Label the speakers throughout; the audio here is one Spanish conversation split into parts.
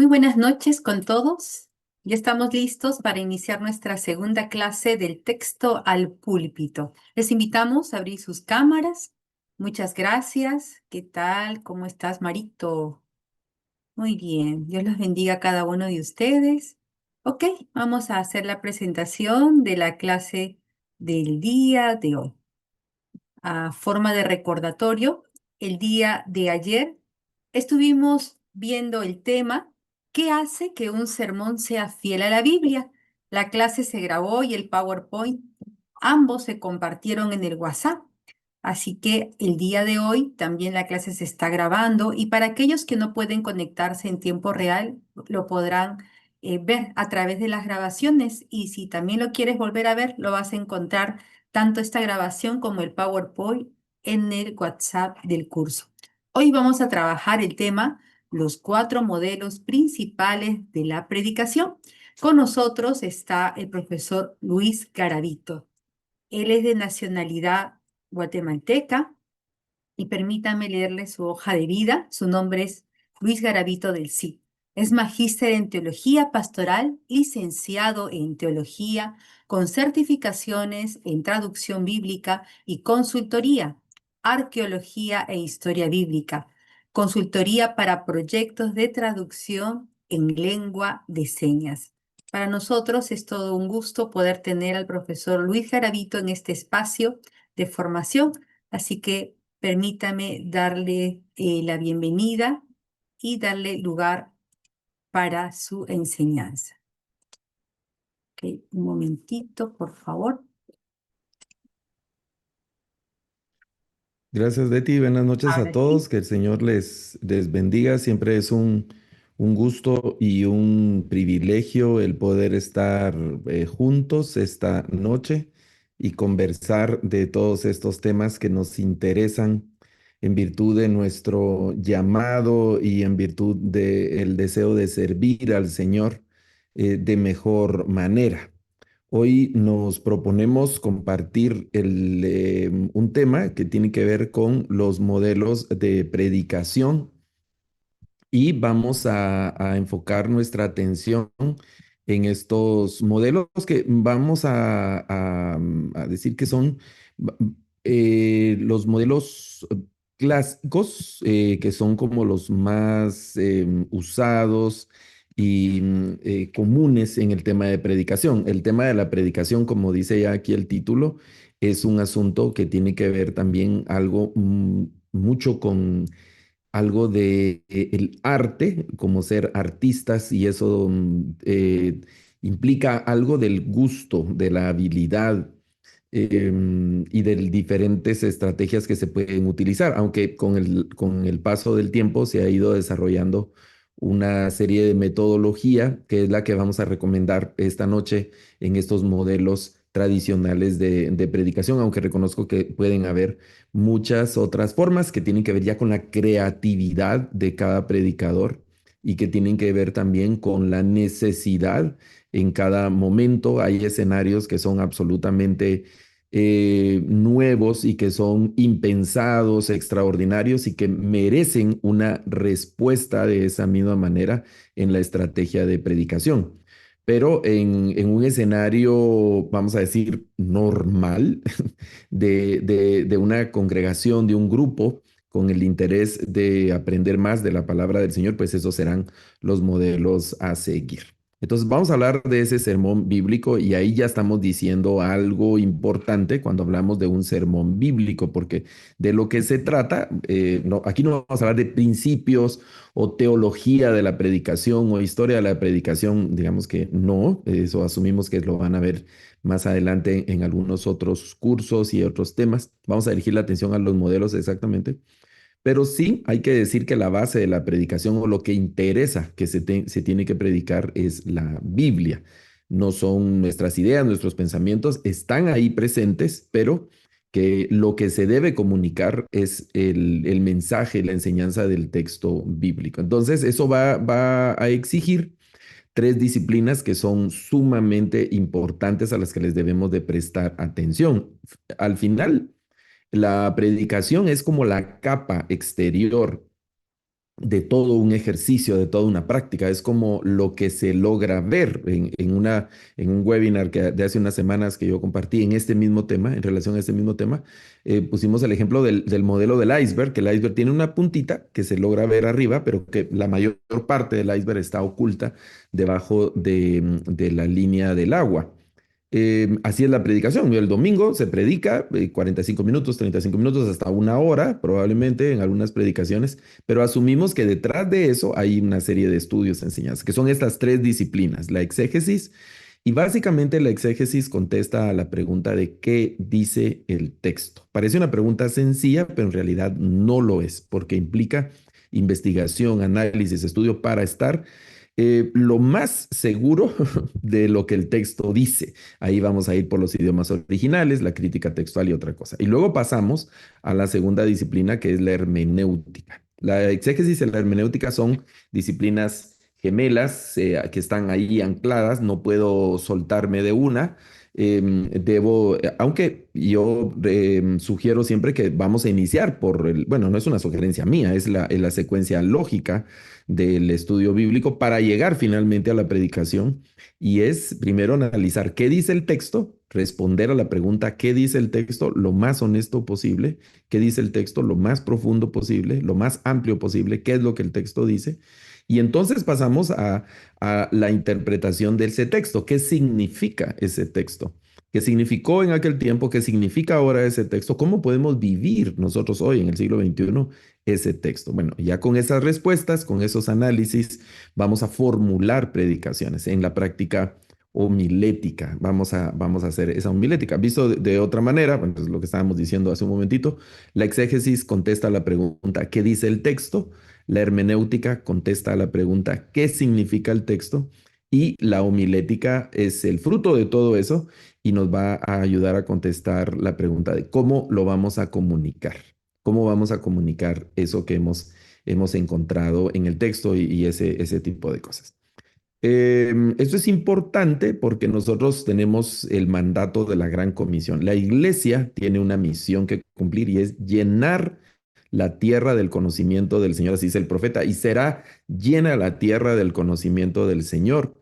Speaker 1: Muy buenas noches con todos. Ya estamos listos para iniciar nuestra segunda clase del texto al púlpito. Les invitamos a abrir sus cámaras. Muchas gracias. ¿Qué tal? ¿Cómo estás, Marito? Muy bien. Dios los bendiga a cada uno de ustedes. Ok, vamos a hacer la presentación de la clase del día de hoy. A forma de recordatorio, el día de ayer estuvimos viendo el tema ¿qué hace que un sermón sea fiel a la Biblia? La clase se grabó y el PowerPoint ambos se compartieron en el WhatsApp. Así que el día de hoy también la clase se está grabando y para aquellos que no pueden conectarse en tiempo real, lo podrán ver a través de las grabaciones y si también lo quieres volver a ver, lo vas a encontrar tanto esta grabación como el PowerPoint en el WhatsApp del curso. Hoy vamos a trabajar el tema, los 4 modelos principales de la predicación. Con nosotros está el profesor Luis Garavito. Él es de nacionalidad guatemalteca y permítame leerle su hoja de vida. Su nombre es Luis Garavito del Cid. Es magíster en teología pastoral, licenciado en teología, con certificaciones en traducción bíblica y consultoría, arqueología e historia bíblica, consultoría para proyectos de traducción en lengua de señas. Para nosotros es todo un gusto poder tener al profesor Luis Garavito en este espacio de formación, así que permítame darle la bienvenida y darle lugar para su enseñanza. Ok, un momentito, por favor.
Speaker 2: Gracias, Betty. Buenas noches a
Speaker 1: Ahora
Speaker 2: todos.
Speaker 1: sí.
Speaker 2: Que el Señor les bendiga. Siempre es un gusto y un privilegio el poder estar juntos esta noche y conversar de todos estos temas que nos interesan en virtud de nuestro llamado y en virtud del deseo de servir al Señor de mejor manera. Hoy nos proponemos compartir un tema que tiene que ver con los modelos de predicación y vamos a enfocar nuestra atención en estos modelos que vamos a decir que son ba- los modelos clásicos, que son como los más usados y comunes en el tema de predicación. El tema de la predicación, como dice ya aquí el título, es un asunto que tiene que ver también algo mucho con algo de el arte, como ser artistas, y eso implica algo del gusto, de la habilidad y de diferentes estrategias que se pueden utilizar, aunque con el paso del tiempo se ha ido desarrollando una serie de metodología que es la que vamos a recomendar esta noche en estos modelos tradicionales de predicación, aunque reconozco que pueden haber muchas otras formas que tienen que ver ya con la creatividad de cada predicador y que tienen que ver también con la necesidad en cada momento. Hay escenarios que son absolutamente nuevos y que son impensados, extraordinarios y que merecen una respuesta de esa misma manera en la estrategia de predicación. Pero en un escenario, vamos a decir, normal, de una congregación, de un grupo con el interés de aprender más de la palabra del Señor, pues esos serán los modelos a seguir. Entonces vamos a hablar de ese sermón bíblico y ahí ya estamos diciendo algo importante cuando hablamos de un sermón bíblico, porque de lo que se trata, aquí no vamos a hablar de principios o teología de la predicación o historia de la predicación, digamos que no, eso asumimos que lo van a ver más adelante en algunos otros cursos y otros temas. Vamos a dirigir la atención a los modelos exactamente. Pero sí hay que decir que la base de la predicación o lo que interesa que se tiene que predicar es la Biblia. No son nuestras ideas, nuestros pensamientos, están ahí presentes, pero que lo que se debe comunicar es el mensaje, la enseñanza del texto bíblico. Entonces, eso va a exigir 3 disciplinas que son sumamente importantes a las que les debemos de prestar atención. Al final, la predicación es como la capa exterior de todo un ejercicio, de toda una práctica. Es como lo que se logra ver en un webinar de hace unas semanas que yo compartí en este mismo tema, en relación a este mismo tema. Pusimos el ejemplo del modelo del iceberg, que el iceberg tiene una puntita que se logra ver arriba, pero que la mayor parte del iceberg está oculta debajo de la línea del agua. Así es la predicación. El domingo se predica 45 minutos, 35 minutos, hasta una hora, probablemente en algunas predicaciones, pero asumimos que detrás de eso hay una serie de estudios, enseñanzas, que son estas tres disciplinas, la exégesis, y básicamente la exégesis contesta a la pregunta de qué dice el texto. Parece una pregunta sencilla, pero en realidad no lo es, porque implica investigación, análisis, estudio para estar lo más seguro de lo que el texto dice. Ahí vamos a ir por los idiomas originales, la crítica textual y otra cosa. Y luego pasamos a la segunda disciplina, que es la hermenéutica. La exégesis y la hermenéutica son disciplinas gemelas que están ahí ancladas, no puedo soltarme de una. Aunque yo sugiero siempre que vamos a iniciar bueno, no es una sugerencia mía, es la secuencia lógica del estudio bíblico para llegar finalmente a la predicación, y es primero analizar qué dice el texto, responder a la pregunta qué dice el texto lo más honesto posible, qué dice el texto lo más profundo posible, lo más amplio posible, qué es lo que el texto dice, y entonces pasamos a la interpretación de ese texto, qué significa ese texto. ¿Qué significó en aquel tiempo? ¿Qué significa ahora ese texto? ¿Cómo podemos vivir nosotros hoy en el siglo XXI ese texto? Bueno, ya con esas respuestas, con esos análisis, vamos a formular predicaciones en la práctica homilética. Vamos a hacer esa homilética. Visto de otra manera, bueno, pues lo que estábamos diciendo hace un momentito, la exégesis contesta la pregunta, ¿qué dice el texto? La hermenéutica contesta la pregunta, ¿qué significa el texto? Y la homilética es el fruto de todo eso y nos va a ayudar a contestar la pregunta de cómo lo vamos a comunicar. ¿Cómo vamos a comunicar eso que hemos encontrado en el texto y ese tipo de cosas? Esto es importante porque nosotros tenemos el mandato de la Gran Comisión. La iglesia tiene una misión que cumplir y es llenar la tierra del conocimiento del Señor, así dice el profeta, y será llena la tierra del conocimiento del Señor.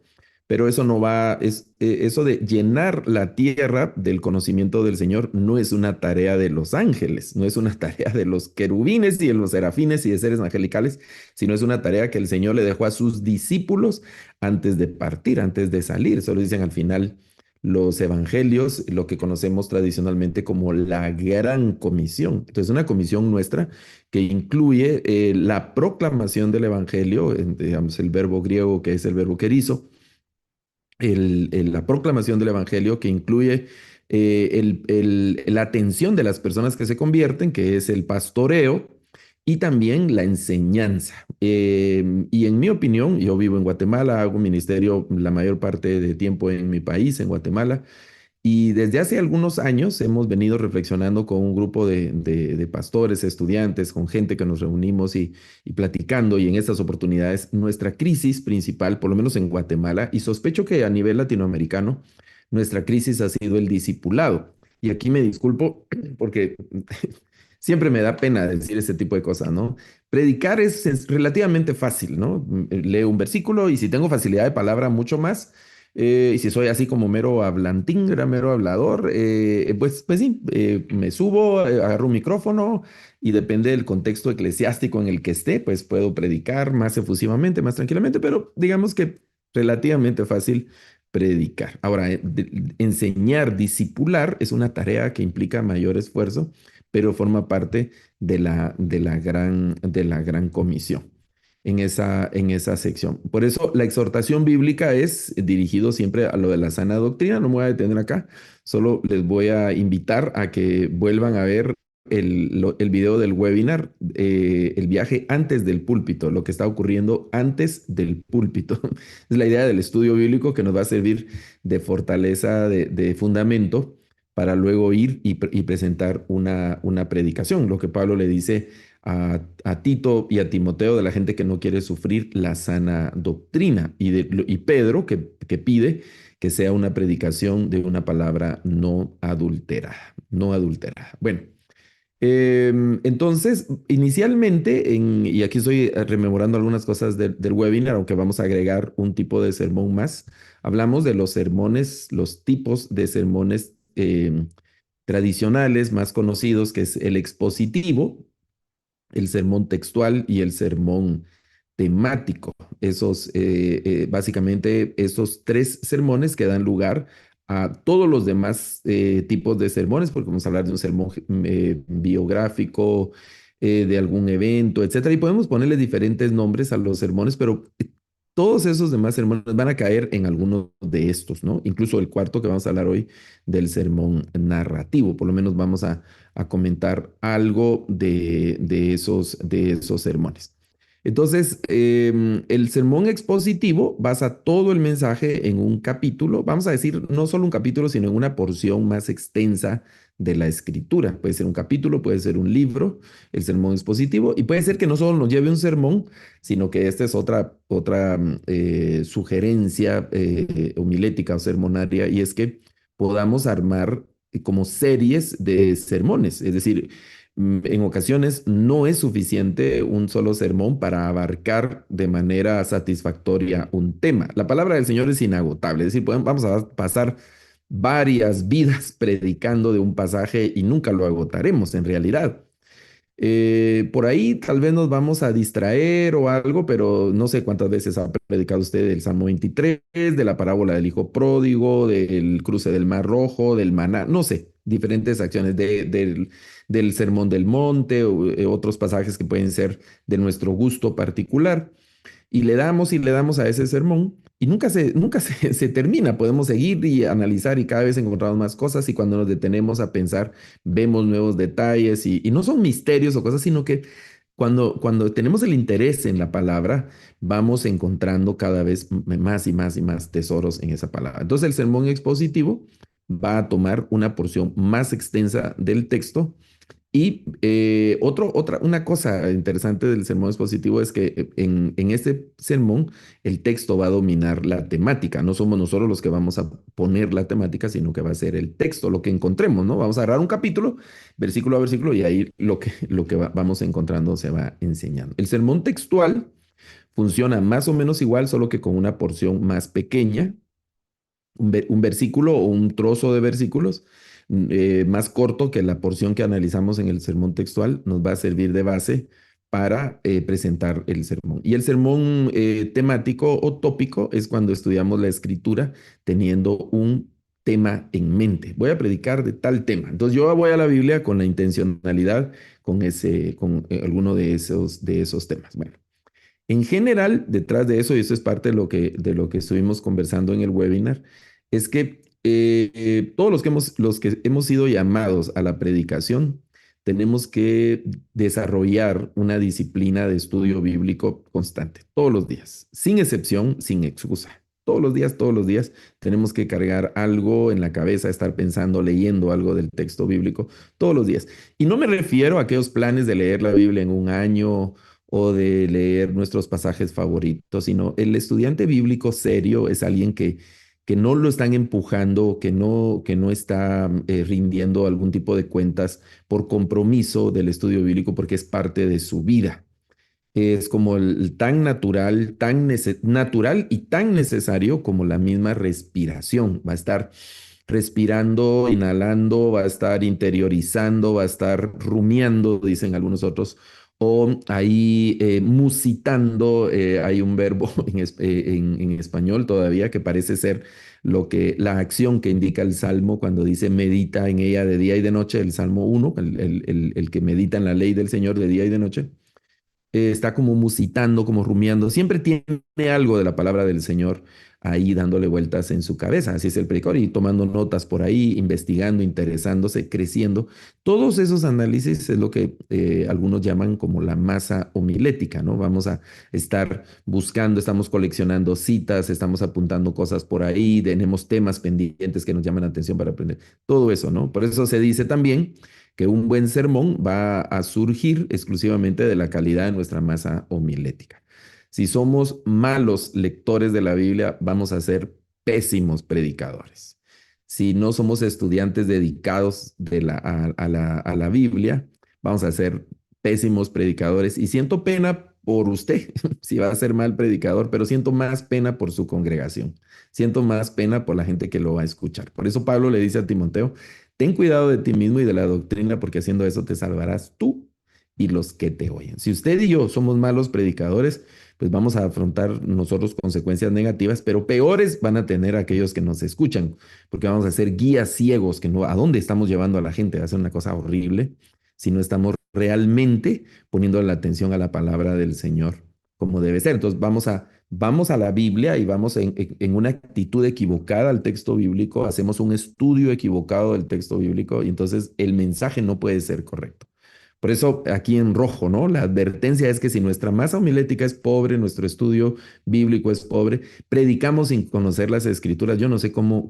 Speaker 2: Pero eso no va, eso de llenar la tierra del conocimiento del Señor no es una tarea de los ángeles, no es una tarea de los querubines y de los serafines y de seres angelicales, sino es una tarea que el Señor le dejó a sus discípulos antes de partir, antes de salir. Eso lo dicen al final los evangelios, lo que conocemos tradicionalmente como la gran comisión. Entonces, una comisión nuestra que incluye la proclamación del evangelio, digamos el verbo griego que es el verbo kerizo, la proclamación del evangelio que incluye la atención de las personas que se convierten, que es el pastoreo, y también la enseñanza. Y en mi opinión, yo vivo en Guatemala, hago ministerio la mayor parte de tiempo en mi país, en Guatemala, y desde hace algunos años hemos venido reflexionando con un grupo de pastores, estudiantes, con gente que nos reunimos y platicando, y en estas oportunidades nuestra crisis principal, por lo menos en Guatemala, y sospecho que a nivel latinoamericano, nuestra crisis ha sido el discipulado. Y aquí me disculpo porque siempre me da pena decir ese tipo de cosas, ¿no? Predicar es relativamente fácil, ¿no? Leo un versículo y si tengo facilidad de palabra, mucho más. Y si soy así como mero hablantín, mero hablador, pues sí, me subo, agarro un micrófono y depende del contexto eclesiástico en el que esté, pues puedo predicar más efusivamente, más tranquilamente, pero digamos que relativamente fácil predicar. Ahora, enseñar, discipular es una tarea que implica mayor esfuerzo, pero forma parte de la gran comisión en esa sección. Por eso la exhortación bíblica es dirigido siempre a lo de la sana doctrina. No me voy a detener acá, solo les voy a invitar a que vuelvan a ver el video del webinar, el viaje antes del púlpito, lo que está ocurriendo antes del púlpito. Es la idea del estudio bíblico que nos va a servir de fortaleza, de fundamento para luego ir y presentar una predicación, lo que Pablo le dice a Tito y a Timoteo de la gente que no quiere sufrir la sana doctrina. Y Pedro que pide que sea una predicación de una palabra no adulterada, no adulterada. Bueno, Entonces, inicialmente, y aquí estoy rememorando algunas cosas del webinar, aunque vamos a agregar un tipo de sermón más, hablamos de los sermones, los tipos de sermones tradicionales más conocidos, que es el expositivo, el sermón textual y el sermón temático. Básicamente, esos tres sermones que dan lugar a todos los demás tipos de sermones, porque vamos a hablar de un sermón biográfico, de algún evento, etcétera, y podemos ponerle diferentes nombres a los sermones, pero todos esos demás sermones van a caer en alguno de estos, ¿no? Incluso el cuarto que vamos a hablar hoy del sermón narrativo, por lo menos vamos a comentar algo de esos sermones. Entonces, el sermón expositivo basa todo el mensaje en un capítulo, vamos a decir, no solo un capítulo, sino en una porción más extensa de la escritura. Puede ser un capítulo, puede ser un libro, el sermón expositivo, y puede ser que no solo nos lleve un sermón, sino que esta es otra sugerencia homilética o sermonaria, y es que podamos armar como series de sermones, es decir, en ocasiones no es suficiente un solo sermón para abarcar de manera satisfactoria un tema. La palabra del Señor es inagotable, es decir, vamos a pasar varias vidas predicando de un pasaje y nunca lo agotaremos en realidad. Por ahí tal vez nos vamos a distraer o algo, pero no sé cuántas veces ha predicado usted del Salmo 23, de la parábola del Hijo Pródigo, del cruce del Mar Rojo, del maná, no sé, diferentes acciones del Sermón del Monte, o otros pasajes que pueden ser de nuestro gusto particular y le damos a ese sermón y se termina. Podemos seguir y analizar y cada vez encontramos más cosas y cuando nos detenemos a pensar vemos nuevos detalles y no son misterios o cosas, sino que cuando tenemos el interés en la palabra, vamos encontrando cada vez más y más y más tesoros en esa palabra. Entonces el sermón expositivo va a tomar una porción más extensa del texto y una cosa interesante del sermón expositivo es que en este sermón el texto va a dominar la temática. No somos nosotros los que vamos a poner la temática, sino que va a ser el texto, lo que encontremos, ¿no? Vamos a agarrar un capítulo, versículo a versículo, y ahí vamos encontrando se va enseñando. El sermón textual funciona más o menos igual, solo que con una porción más pequeña, un versículo o un trozo de versículos más corto que la porción que analizamos en el sermón textual, nos va a servir de base para presentar el sermón. Y el sermón temático o tópico es cuando estudiamos la escritura teniendo un tema en mente. Voy a predicar de tal tema. Entonces yo voy a la Biblia con la intencionalidad, con alguno de esos temas. Bueno. En general, detrás de eso, y eso es parte de lo que estuvimos conversando en el webinar, es que todos los que hemos sido llamados a la predicación, tenemos que desarrollar una disciplina de estudio bíblico constante, todos los días, sin excepción, sin excusa. Todos los días tenemos que cargar algo en la cabeza, estar pensando, leyendo algo del texto bíblico, todos los días. Y no me refiero a aquellos planes de leer la Biblia en un año o de leer nuestros pasajes favoritos, sino el estudiante bíblico serio es alguien que no lo están empujando, que no está rindiendo algún tipo de cuentas por compromiso del estudio bíblico, porque es parte de su vida. Es como el tan natural, natural y tan necesario como la misma respiración. Va a estar respirando, inhalando, va a estar interiorizando, va a estar rumiando, dicen algunos otros, o ahí musitando. Hay un verbo en español todavía que parece ser la acción que indica el Salmo cuando dice medita en ella de día y de noche, el Salmo 1, el que medita en la ley del Señor de día y de noche está como musitando, como rumiando, siempre tiene algo de la palabra del Señor ahí dándole vueltas en su cabeza. Así es el predicador y tomando notas por ahí, investigando, interesándose, creciendo. Todos esos análisis es lo que algunos llaman como la masa homilética, ¿no? Vamos a estar buscando, estamos coleccionando citas, estamos apuntando cosas por ahí, tenemos temas pendientes que nos llaman la atención para aprender. Todo eso, ¿no? Por eso se dice también que un buen sermón va a surgir exclusivamente de la calidad de nuestra masa homilética. Si somos malos lectores de la Biblia, vamos a ser pésimos predicadores. Si no somos estudiantes dedicados a la Biblia, vamos a ser pésimos predicadores y siento pena por usted, si va a ser mal predicador, pero siento más pena por su congregación, siento más pena por la gente que lo va a escuchar. Por eso Pablo le dice a Timoteo, ten cuidado de ti mismo y de la doctrina, porque haciendo eso te salvarás tú y los que te oyen. Si usted y yo somos malos predicadores, pues vamos a afrontar nosotros consecuencias negativas, pero peores van a tener aquellos que nos escuchan, porque vamos a ser guías ciegos, que no, ¿a dónde estamos llevando a la gente? Va a ser una cosa horrible si no estamos realmente poniendo la atención a la palabra del Señor como debe ser. Entonces vamos a la Biblia y vamos en una actitud equivocada al texto bíblico, hacemos un estudio equivocado del texto bíblico y entonces el mensaje no puede ser correcto. Por eso aquí en rojo, ¿no? La advertencia es que si nuestra masa homilética es pobre, nuestro estudio bíblico es pobre, predicamos sin conocer las escrituras. Yo no sé cómo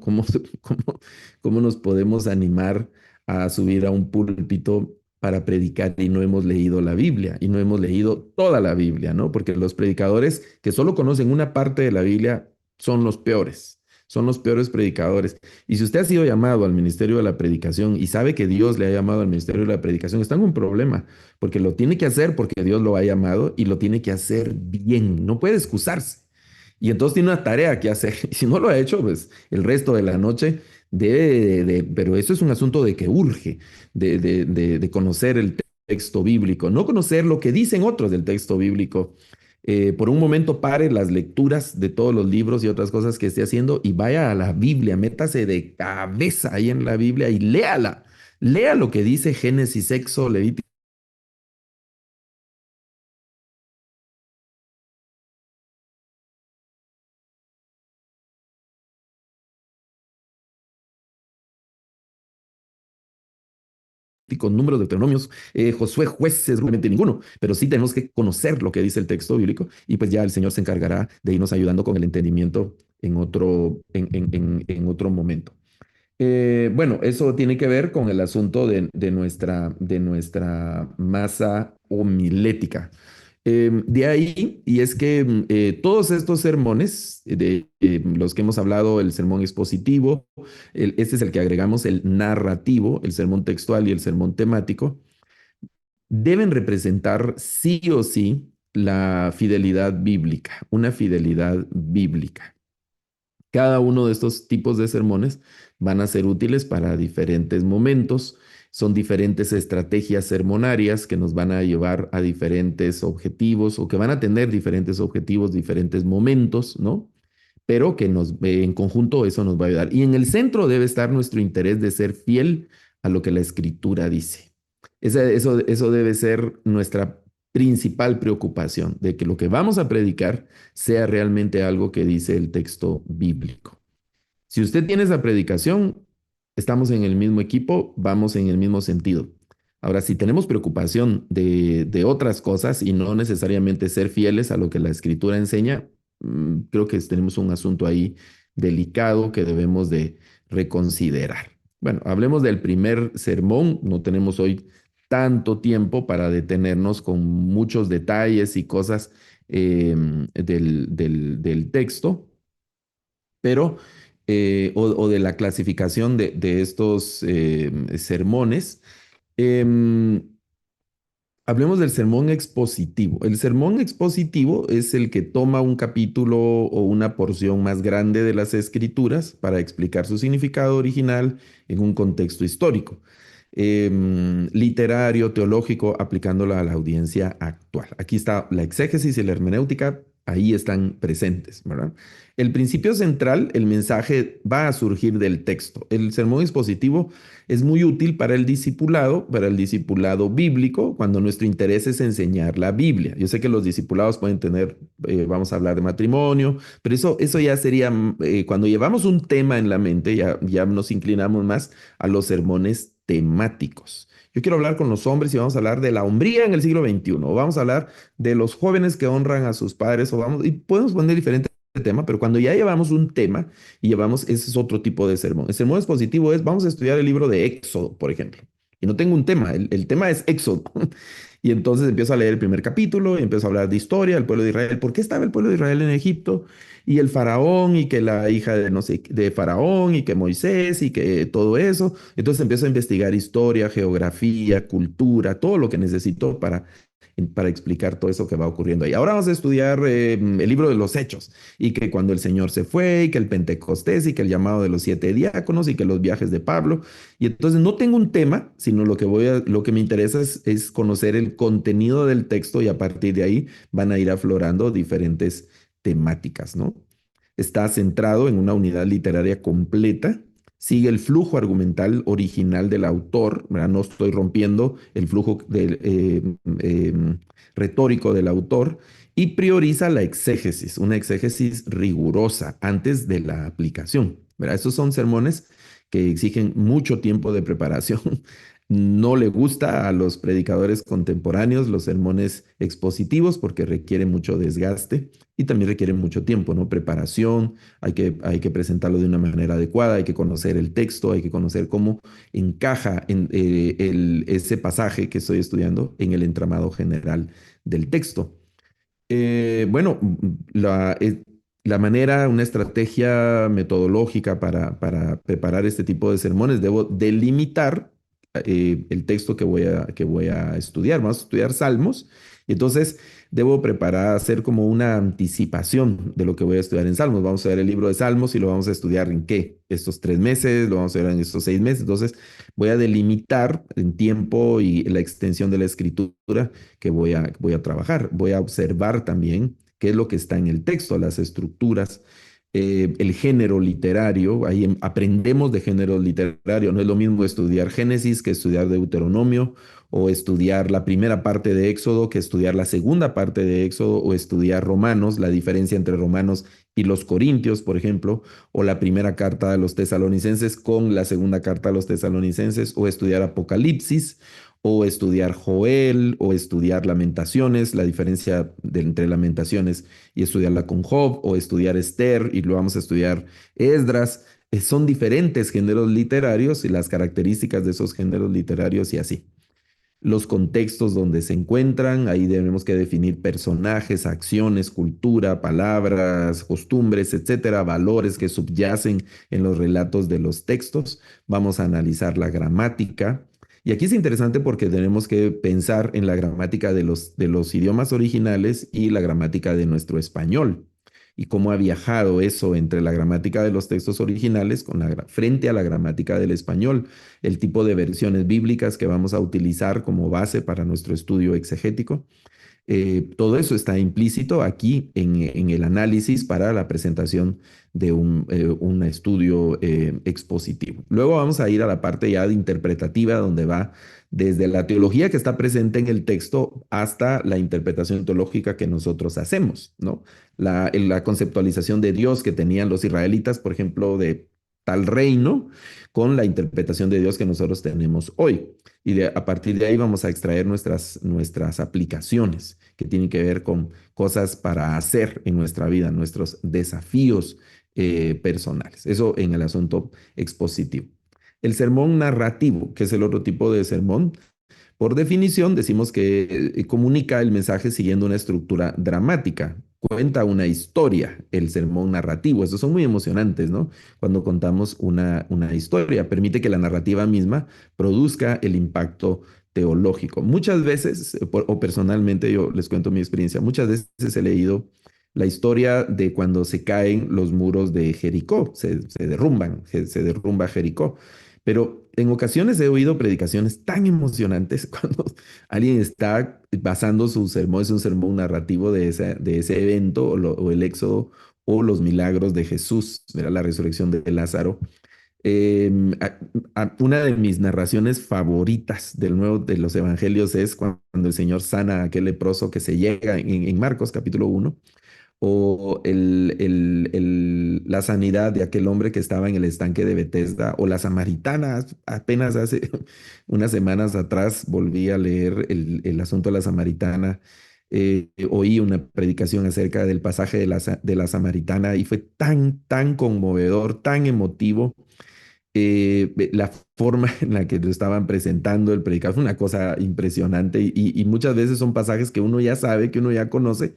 Speaker 2: nos podemos animar a subir a un púlpito para predicar y no hemos leído la Biblia y no hemos leído toda la Biblia, ¿no? Porque los predicadores que solo conocen una parte de la Biblia son los peores predicadores. Y si usted ha sido llamado al ministerio de la predicación y sabe que Dios le ha llamado al ministerio de la predicación, está en un problema, porque lo tiene que hacer porque Dios lo ha llamado y lo tiene que hacer bien, no puede excusarse. Y entonces tiene una tarea que hacer. Y si no lo ha hecho, pues el resto de la noche debe pero eso es un asunto de que urge, de conocer el texto bíblico, no conocer lo que dicen otros del texto bíblico. Por un momento pare las lecturas de todos los libros y otras cosas que esté haciendo y vaya a la Biblia, métase de cabeza ahí en la Biblia y léala. Lea lo que dice Génesis, Éxodo, Levítico números, deuteronomios, Josué, jueces, realmente ninguno, pero sí tenemos que conocer lo que dice el texto bíblico y pues ya el Señor se encargará de irnos ayudando con el entendimiento en otro momento. Bueno, eso tiene que ver con el asunto de nuestra masa homilética. De ahí, y es que todos estos sermones, de los que hemos hablado, el sermón expositivo, este es el que agregamos, el narrativo, el sermón textual y el sermón temático, deben representar sí o sí la fidelidad bíblica, una fidelidad bíblica. Cada uno de estos tipos de sermones van a ser útiles para diferentes momentos. Son diferentes estrategias sermonarias que nos van a llevar a diferentes objetivos o que van a tener diferentes objetivos, diferentes momentos, ¿no? Pero que en conjunto eso nos va a ayudar. Y en el centro debe estar nuestro interés de ser fiel a lo que la escritura dice. Eso debe ser nuestra principal preocupación, de que lo que vamos a predicar sea realmente algo que dice el texto bíblico. Si usted tiene esa predicación, estamos en el mismo equipo, vamos en el mismo sentido. Ahora, si tenemos preocupación de otras cosas y no necesariamente ser fieles a lo que la escritura enseña, creo que tenemos un asunto ahí delicado que debemos de reconsiderar. Bueno, hablemos del primer sermón. No tenemos hoy tanto tiempo para detenernos con muchos detalles y cosas del texto, pero o de la clasificación de estos sermones. Em, Hablemos del sermón expositivo. El sermón expositivo es el que toma un capítulo o una porción más grande de las escrituras para explicar su significado original en un contexto histórico, literario, teológico, aplicándola a la audiencia actual. Aquí está la exégesis y la hermenéutica, ahí están presentes, ¿verdad? El principio central, el mensaje va a surgir del texto. El sermón expositivo es muy útil para el discipulado bíblico, cuando nuestro interés es enseñar la Biblia. Yo sé que los discipulados pueden tener, vamos a hablar de matrimonio, pero eso ya sería, cuando llevamos un tema en la mente, ya nos inclinamos más a los sermones temáticos. Yo quiero hablar con los hombres y vamos a hablar de la hombría en el siglo XXI, o vamos a hablar de los jóvenes que honran a sus padres, y podemos poner diferentes temas, pero cuando ya llevamos un tema y llevamos, ese es otro tipo de sermón. El sermón expositivo es, vamos a estudiar el libro de Éxodo, por ejemplo. Y no tengo un tema, el tema es Éxodo. Y entonces empiezo a leer el primer capítulo y empiezo a hablar de historia del pueblo de Israel. ¿Por qué estaba el pueblo de Israel en Egipto? Y el faraón y que la hija de no sé, de faraón y que Moisés y que todo eso. Entonces empiezo a investigar historia, geografía, cultura, todo lo que necesito para explicar todo eso que va ocurriendo ahí. Ahora vamos a estudiar el libro de los Hechos y que cuando el Señor se fue y que el Pentecostés y que el llamado de los 7 diáconos y que los viajes de Pablo. Y entonces no tengo un tema, sino lo que me interesa es conocer el contenido del texto y a partir de ahí van a ir aflorando diferentes temáticas, ¿no? Está centrado en una unidad literaria completa, sigue el flujo argumental original del autor, ¿verdad? No estoy rompiendo el flujo retórico del autor y prioriza la exégesis, una exégesis rigurosa antes de la aplicación, ¿verdad? Esos son sermones que exigen mucho tiempo de preparación. No le gusta a los predicadores contemporáneos los sermones expositivos porque requieren mucho desgaste y también requieren mucho tiempo, ¿no? Preparación, hay que presentarlo de una manera adecuada, hay que conocer el texto, hay que conocer cómo encaja ese pasaje que estoy estudiando en el entramado general del texto. Bueno, la manera, una estrategia metodológica para preparar este tipo de sermones, debo delimitar el texto que voy a estudiar. Vamos a estudiar Salmos, y entonces debo preparar, hacer como una anticipación de lo que voy a estudiar en Salmos. Vamos a ver el libro de Salmos y lo vamos a estudiar en qué, estos 3 meses, lo vamos a ver en estos 6 meses. Entonces voy a delimitar en tiempo y la extensión de la escritura que voy a trabajar. Voy a observar también qué es lo que está en el texto, las estructuras, el género literario. Ahí aprendemos de género literario. No es lo mismo estudiar Génesis que estudiar Deuteronomio, o estudiar la primera parte de Éxodo que estudiar la segunda parte de Éxodo, o estudiar Romanos, la diferencia entre Romanos y los Corintios, por ejemplo, o la primera carta a los tesalonicenses con la segunda carta a los tesalonicenses, o estudiar Apocalipsis, o estudiar Joel, o estudiar Lamentaciones, la diferencia entre Lamentaciones y estudiarla con Job, o estudiar Esther, y luego vamos a estudiar Esdras. Son diferentes géneros literarios y las características de esos géneros literarios y así. Los contextos donde se encuentran, ahí tenemos que definir personajes, acciones, cultura, palabras, costumbres, etcétera, valores que subyacen en los relatos de los textos. Vamos a analizar la gramática. Y aquí es interesante porque tenemos que pensar en la gramática de los idiomas originales y la gramática de nuestro español, y cómo ha viajado eso entre la gramática de los textos originales frente a la gramática del español, el tipo de versiones bíblicas que vamos a utilizar como base para nuestro estudio exegético. Todo eso está implícito aquí en el análisis para la presentación de un estudio expositivo. Luego vamos a ir a la parte ya de interpretativa, donde va desde la teología que está presente en el texto hasta la interpretación teológica que nosotros hacemos, ¿no? La conceptualización de Dios que tenían los israelitas, por ejemplo, de tal reino, con la interpretación de Dios que nosotros tenemos hoy. Y a partir de ahí vamos a extraer nuestras aplicaciones que tienen que ver con cosas para hacer en nuestra vida, nuestros desafíos personales. Eso en el asunto expositivo. El sermón narrativo, que es el otro tipo de sermón, por definición, decimos que comunica el mensaje siguiendo una estructura dramática. Cuenta una historia, el sermón narrativo. Estos son muy emocionantes, ¿no? Cuando contamos una historia, permite que la narrativa misma produzca el impacto teológico. Muchas veces, o personalmente, yo les cuento mi experiencia, muchas veces he leído la historia de cuando se caen los muros de Jericó, se derrumban, se derrumba Jericó. Pero en ocasiones he oído predicaciones tan emocionantes cuando alguien está basando su sermón, es un sermón narrativo de ese evento, o el éxodo, o los milagros de Jesús, ¿verdad? La resurrección de Lázaro. Una de mis narraciones favoritas de los evangelios es cuando el Señor sana a aquel leproso que se llega en Marcos capítulo 1, o la sanidad de aquel hombre que estaba en el estanque de Betesda, o la samaritana. Apenas hace unas semanas atrás volví a leer el asunto de la samaritana. Oí una predicación acerca del pasaje de la samaritana y fue tan, tan conmovedor, tan emotivo. la forma en la que lo estaban presentando el predicado fue una cosa impresionante y muchas veces son pasajes que uno ya sabe, que uno ya conoce,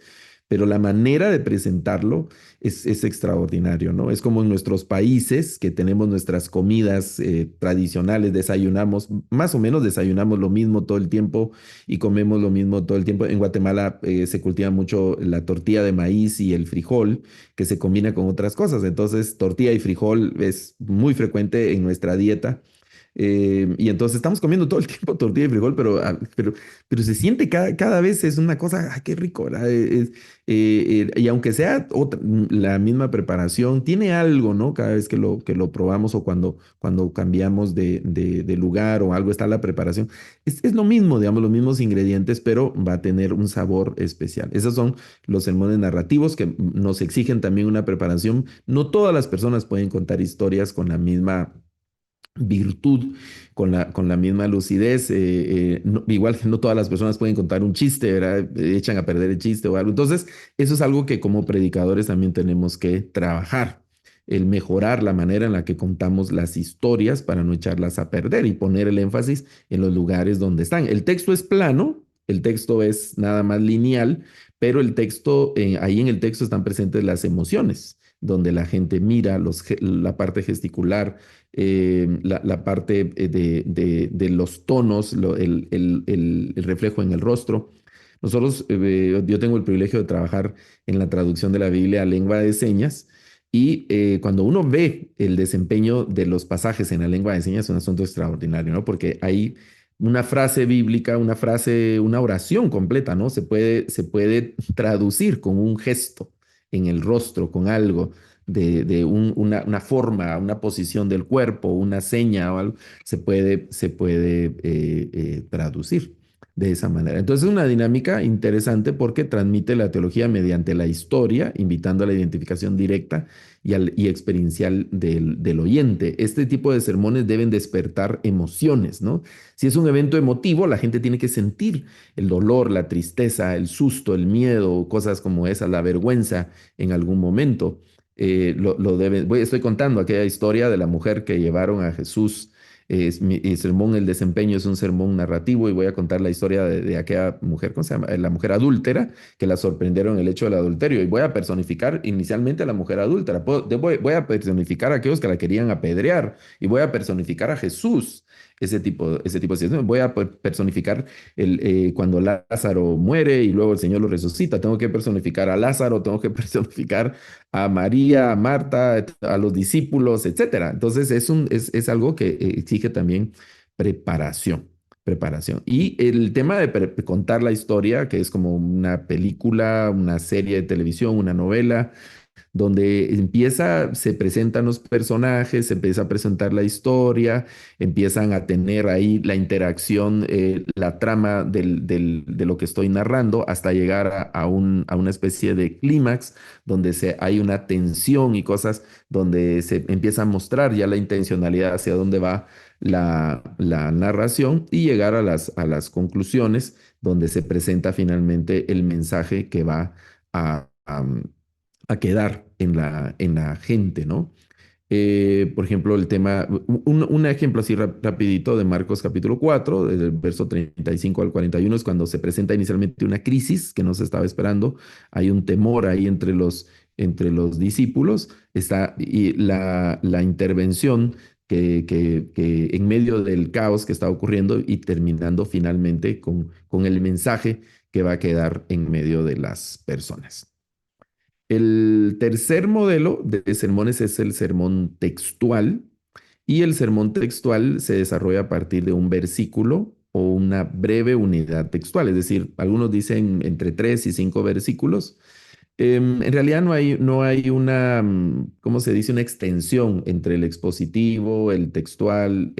Speaker 2: pero la manera de presentarlo es extraordinario, ¿no? Es como en nuestros países que tenemos nuestras comidas tradicionales, desayunamos, más o menos desayunamos lo mismo todo el tiempo y comemos lo mismo todo el tiempo. En Guatemala se cultiva mucho la tortilla de maíz y el frijol que se combina con otras cosas. Entonces, tortilla y frijol es muy frecuente en nuestra dieta. Y entonces estamos comiendo todo el tiempo tortilla y frijol, pero se siente cada vez es una cosa, qué rico, ¿verdad? Y aunque sea la misma preparación, tiene algo, ¿no? Cada vez que lo probamos o cuando cambiamos de lugar o algo está la preparación. Es lo mismo, digamos, los mismos ingredientes, pero va a tener un sabor especial. Esos son los sermones narrativos que nos exigen también una preparación. No todas las personas pueden contar historias con la misma virtud, con la misma lucidez. Igual que no todas las personas pueden contar un chiste, ¿verdad? Echan a perder el chiste o algo. Entonces, eso es algo que como predicadores también tenemos que trabajar, el mejorar la manera en la que contamos las historias para no echarlas a perder y poner el énfasis en los lugares donde están. El texto es plano, el texto es nada más lineal, pero ahí en el texto están presentes las emociones, donde la gente mira la parte gesticular, la parte de los tonos, el reflejo en el rostro. Yo tengo el privilegio de trabajar en la traducción de la Biblia a lengua de señas y cuando uno ve el desempeño de los pasajes en la lengua de señas es un asunto extraordinario, ¿no? Porque hay una frase bíblica, una oración completa, ¿no? Se puede traducir con un gesto en el rostro, con algo una forma, una posición del cuerpo, una seña o algo, se puede traducir de esa manera. Entonces es una dinámica interesante porque transmite la teología mediante la historia, invitando a la identificación directa y experiencial del oyente. Este tipo de sermones deben despertar emociones, ¿no? Si es un evento emotivo, la gente tiene que sentir el dolor, la tristeza, el susto, el miedo, cosas como esas, la vergüenza en algún momento. Estoy contando aquella historia de la mujer que llevaron a Jesús. El sermón, el desempeño es un sermón narrativo y voy a contar la historia de aquella mujer, ¿cómo se llama? La mujer adúltera, que la sorprendieron en el hecho del adulterio. Y voy a personificar inicialmente a la mujer adúltera. Voy a personificar a aquellos que la querían apedrear y voy a personificar a Jesús. Ese tipo de situaciones. Voy a personificar cuando Lázaro muere y luego el Señor lo resucita. Tengo que personificar a Lázaro, tengo que personificar a María, a Marta, a los discípulos, etcétera. Entonces es algo que exige también preparación, preparación. Y el tema de contar la historia, que es como una película, una serie de televisión, una novela, donde se presentan los personajes, se empieza a presentar la historia, empiezan a tener ahí la interacción, la trama de lo que estoy narrando, hasta llegar a una especie de clímax, donde hay una tensión y cosas, donde se empieza a mostrar ya la intencionalidad hacia dónde va la narración y llegar a las conclusiones, donde se presenta finalmente el mensaje que va a quedar en la gente, ¿no? Por ejemplo, el tema, un ejemplo así rapidito de Marcos capítulo 4, del verso 35 al 41, es cuando se presenta inicialmente una crisis que no se estaba esperando, hay un temor ahí entre los discípulos, y la intervención que en medio del caos que está ocurriendo y terminando finalmente con el mensaje que va a quedar en medio de las personas. El tercer modelo de sermones es el sermón textual y el sermón textual se desarrolla a partir de un versículo o una breve unidad textual, es decir, algunos dicen entre 3 y 5 versículos. En realidad no hay una, ¿cómo se dice? Una extensión entre el expositivo, el textual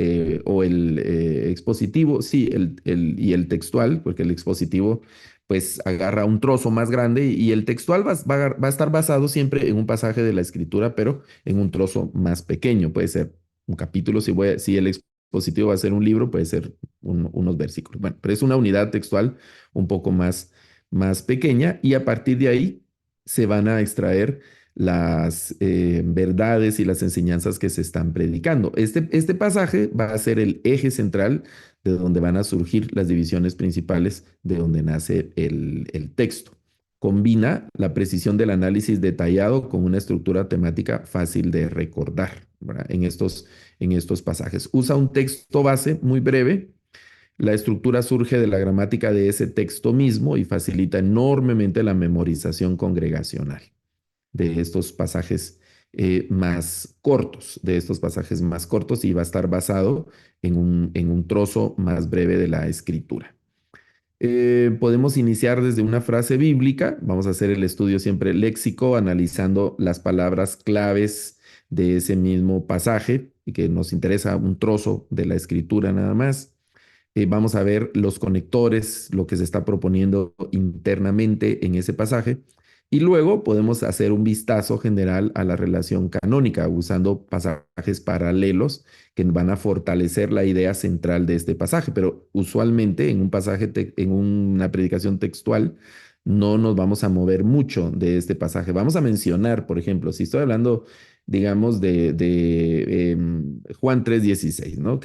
Speaker 2: o el expositivo, sí, y el textual, porque el expositivo pues agarra un trozo más grande y el textual va a estar basado siempre en un pasaje de la escritura, pero en un trozo más pequeño. Puede ser un capítulo, si el expositivo va a ser un libro, puede ser unos versículos. Bueno, pero es una unidad textual un poco más pequeña y a partir de ahí se van a extraer las verdades y las enseñanzas que se están predicando. Este pasaje va a ser el eje central de donde van a surgir las divisiones principales de donde nace el texto. Combina la precisión del análisis detallado con una estructura temática fácil de recordar, ¿verdad? En estos pasajes. Usa un texto base muy breve. La estructura surge de la gramática de ese texto mismo y facilita enormemente la memorización congregacional de estos pasajes más cortos, y va a estar basado en un trozo más breve de la escritura. Podemos iniciar desde una frase bíblica. Vamos a hacer el estudio siempre léxico, analizando las palabras claves de ese mismo pasaje y que nos interesa un trozo de la escritura nada más. Vamos a ver los conectores, lo que se está proponiendo internamente en ese pasaje. Y luego podemos hacer un vistazo general a la relación canónica usando pasajes paralelos que van a fortalecer la idea central de este pasaje. Pero usualmente en un pasaje, en una predicación textual, no nos vamos a mover mucho de este pasaje. Vamos a mencionar, por ejemplo, si estoy hablando, digamos, de Juan 3:16, ¿no?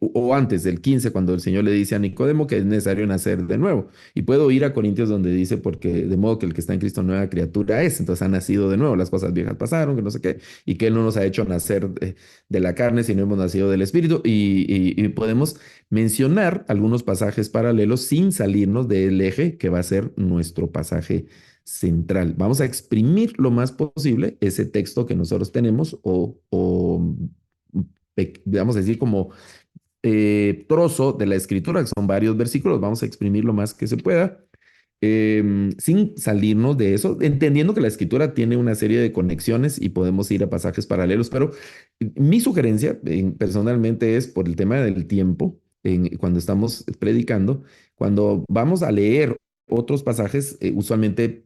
Speaker 2: O antes del 15, cuando el Señor le dice a Nicodemo que es necesario nacer de nuevo. Y puedo ir a Corintios donde dice, porque de modo que el que está en Cristo nueva criatura es, entonces ha nacido de nuevo, las cosas viejas pasaron, que no sé qué, y que Él no nos ha hecho nacer de la carne, sino hemos nacido del Espíritu, y podemos mencionar algunos pasajes paralelos sin salirnos del eje que va a ser nuestro pasaje central. Vamos a exprimir lo más posible ese texto que nosotros tenemos vamos a decir como trozo de la escritura, que son varios versículos, vamos a exprimir lo más que se pueda, sin salirnos de eso, entendiendo que la escritura tiene una serie de conexiones y podemos ir a pasajes paralelos, pero mi sugerencia personalmente es por el tema del tiempo, cuando estamos predicando, cuando vamos a leer otros pasajes, usualmente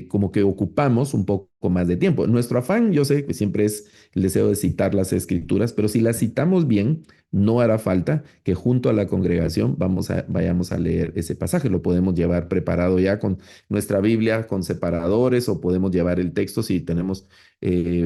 Speaker 2: como que ocupamos un poco más de tiempo. Nuestro afán, yo sé que siempre es el deseo de citar las escrituras, pero si las citamos bien, no hará falta que junto a la congregación vayamos a leer ese pasaje. Lo podemos llevar preparado ya con nuestra Biblia, con separadores, o podemos llevar el texto si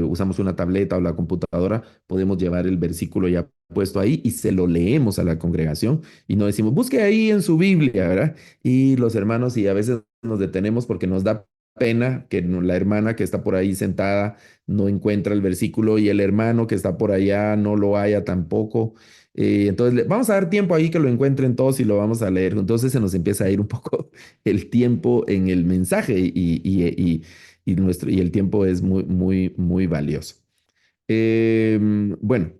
Speaker 2: usamos una tableta o la computadora, podemos llevar el versículo ya puesto ahí y se lo leemos a la congregación y no decimos, busque ahí en su Biblia, ¿verdad? Y los hermanos, y a veces nos detenemos porque nos da pena que la hermana que está por ahí sentada no encuentra el versículo y el hermano que está por allá no lo haya tampoco. Entonces, vamos a dar tiempo ahí que lo encuentren todos y lo vamos a leer. Entonces se nos empieza a ir un poco el tiempo en el mensaje y el tiempo es muy, muy, muy valioso. Bueno,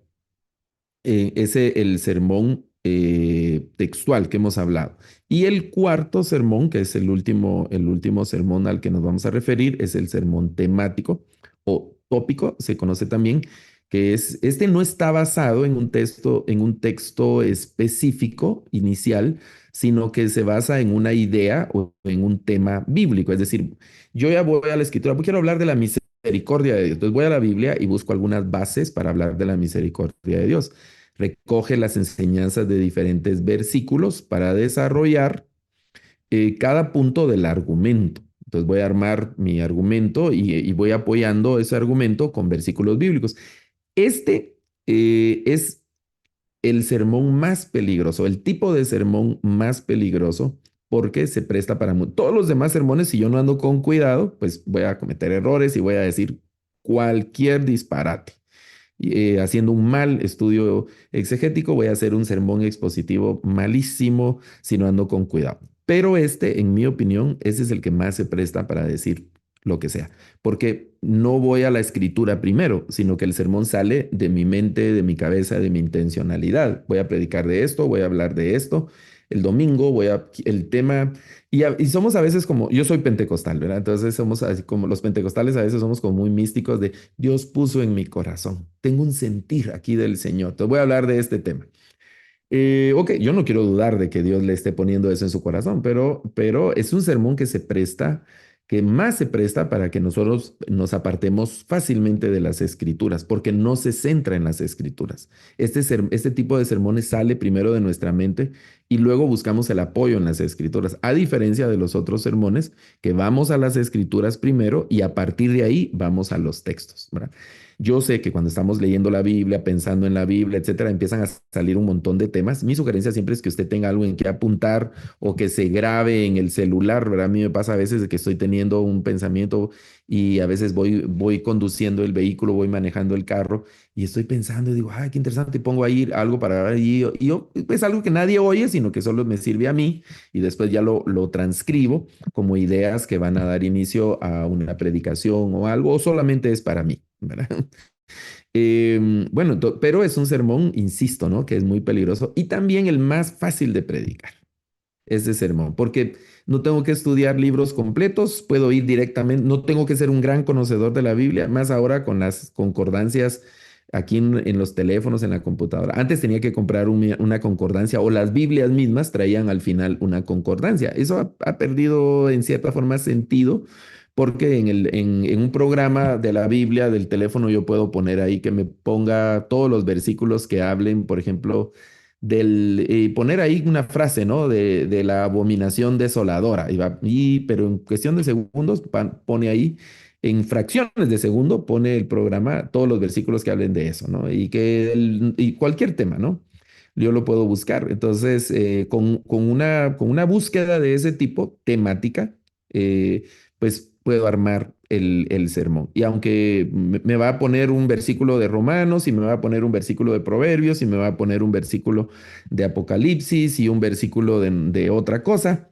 Speaker 2: ese el sermón textual que hemos hablado. Y el cuarto sermón, que es el último sermón al que nos vamos a referir, es el sermón temático o tópico, se conoce también, que este no está basado en un texto específico inicial, sino que se basa en una idea o en un tema bíblico. Es decir, yo ya voy a la escritura, pues quiero hablar de la misericordia de Dios. Entonces voy a la Biblia y busco algunas bases para hablar de la misericordia de Dios. Recoge las enseñanzas de diferentes versículos para desarrollar cada punto del argumento. Entonces voy a armar mi argumento y voy apoyando ese argumento con versículos bíblicos. Este es el sermón más peligroso, el tipo de sermón más peligroso, porque se presta para todos los demás sermones. Si yo no ando con cuidado, pues voy a cometer errores y voy a decir cualquier disparate. Haciendo un mal estudio exegético, voy a hacer un sermón expositivo malísimo si no ando con cuidado. Pero en mi opinión, ese es el que más se presta para decir lo que sea, porque no voy a la escritura primero, sino que el sermón sale de mi mente, de mi cabeza, de mi intencionalidad. Voy a predicar de esto, voy a hablar de esto. El domingo el tema, y somos a veces como, yo soy pentecostal, ¿verdad? Entonces somos así como los pentecostales, a veces somos como muy místicos de Dios puso en mi corazón. Tengo un sentir aquí del Señor. Entonces voy a hablar de este tema. Ok, yo no quiero dudar de que Dios le esté poniendo eso en su corazón, pero es un sermón que más se presta para que nosotros nos apartemos fácilmente de las escrituras, porque no se centra en las escrituras. Este tipo de sermones sale primero de nuestra mente y luego buscamos el apoyo en las escrituras, a diferencia de los otros sermones que vamos a las escrituras primero y a partir de ahí vamos a los textos, ¿verdad? Yo sé que cuando estamos leyendo la Biblia, pensando en la Biblia, etcétera, empiezan a salir un montón de temas. Mi sugerencia siempre es que usted tenga algo en que apuntar o que se grabe en el celular, ¿verdad? A mí me pasa a veces de que estoy teniendo un pensamiento y a veces voy conduciendo el vehículo, voy manejando el carro y estoy pensando y digo, ay, qué interesante, y pongo ahí algo para ver pues algo que nadie oye, sino que solo me sirve a mí y después ya lo transcribo como ideas que van a dar inicio a una predicación o algo, o solamente es para mí, ¿verdad? Bueno, pero es un sermón, insisto, ¿no? Que es muy peligroso y también el más fácil de predicar, ese sermón, porque no tengo que estudiar libros completos, puedo ir directamente, no tengo que ser un gran conocedor de la Biblia, más ahora con las concordancias aquí en los teléfonos, en la computadora. Antes tenía que comprar una concordancia o las Biblias mismas traían al final una concordancia. Eso ha perdido en cierta forma sentido porque en un programa de la Biblia del teléfono yo puedo poner ahí que me ponga todos los versículos que hablen, por ejemplo, poner ahí una frase, ¿no? De la abominación desoladora. Pero en cuestión de segundos pone ahí, en fracciones de segundo, pone el programa todos los versículos que hablen de eso, ¿no? Y cualquier tema, ¿no? Yo lo puedo buscar. Entonces, con una búsqueda de ese tipo, temática, pues puedo armar el sermón. Y aunque me va a poner un versículo de Romanos y me va a poner un versículo de Proverbios y me va a poner un versículo de Apocalipsis y un versículo de otra cosa,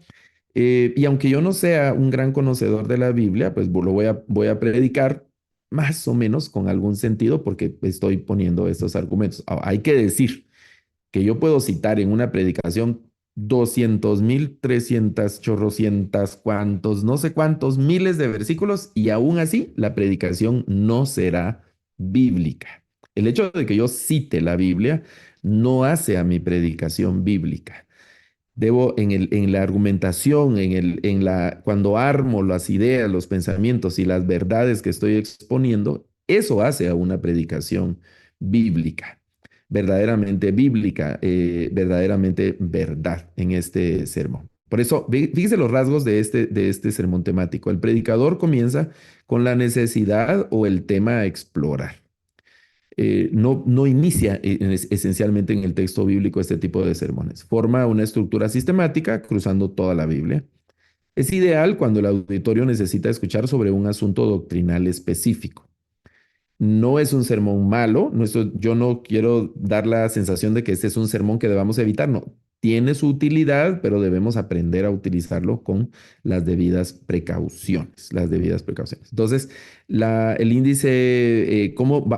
Speaker 2: y aunque yo no sea un gran conocedor de la Biblia, pues voy a predicar más o menos con algún sentido porque estoy poniendo estos argumentos. Hay que decir que yo puedo citar en una predicación 200.000, 300, chorrocientas, cuantos, no sé cuántos miles de versículos y aún así la predicación no será bíblica. El hecho de que yo cite la Biblia no hace a mi predicación bíblica. Debo en la argumentación, cuando armo las ideas, los pensamientos y las verdades que estoy exponiendo, eso hace a una predicación bíblica, verdaderamente bíblica, verdaderamente verdad en este sermón. Por eso, fíjese los rasgos de este sermón temático. El predicador comienza con la necesidad o el tema a explorar. No inicia esencialmente en el texto bíblico este tipo de sermones. Forma una estructura sistemática cruzando toda la Biblia. Es ideal cuando el auditorio necesita escuchar sobre un asunto doctrinal específico. No es un sermón malo, yo no quiero dar la sensación de que este es un sermón que debamos evitar, no. Tiene su utilidad, pero debemos aprender a utilizarlo con las debidas precauciones, las debidas precauciones. Entonces, el índice,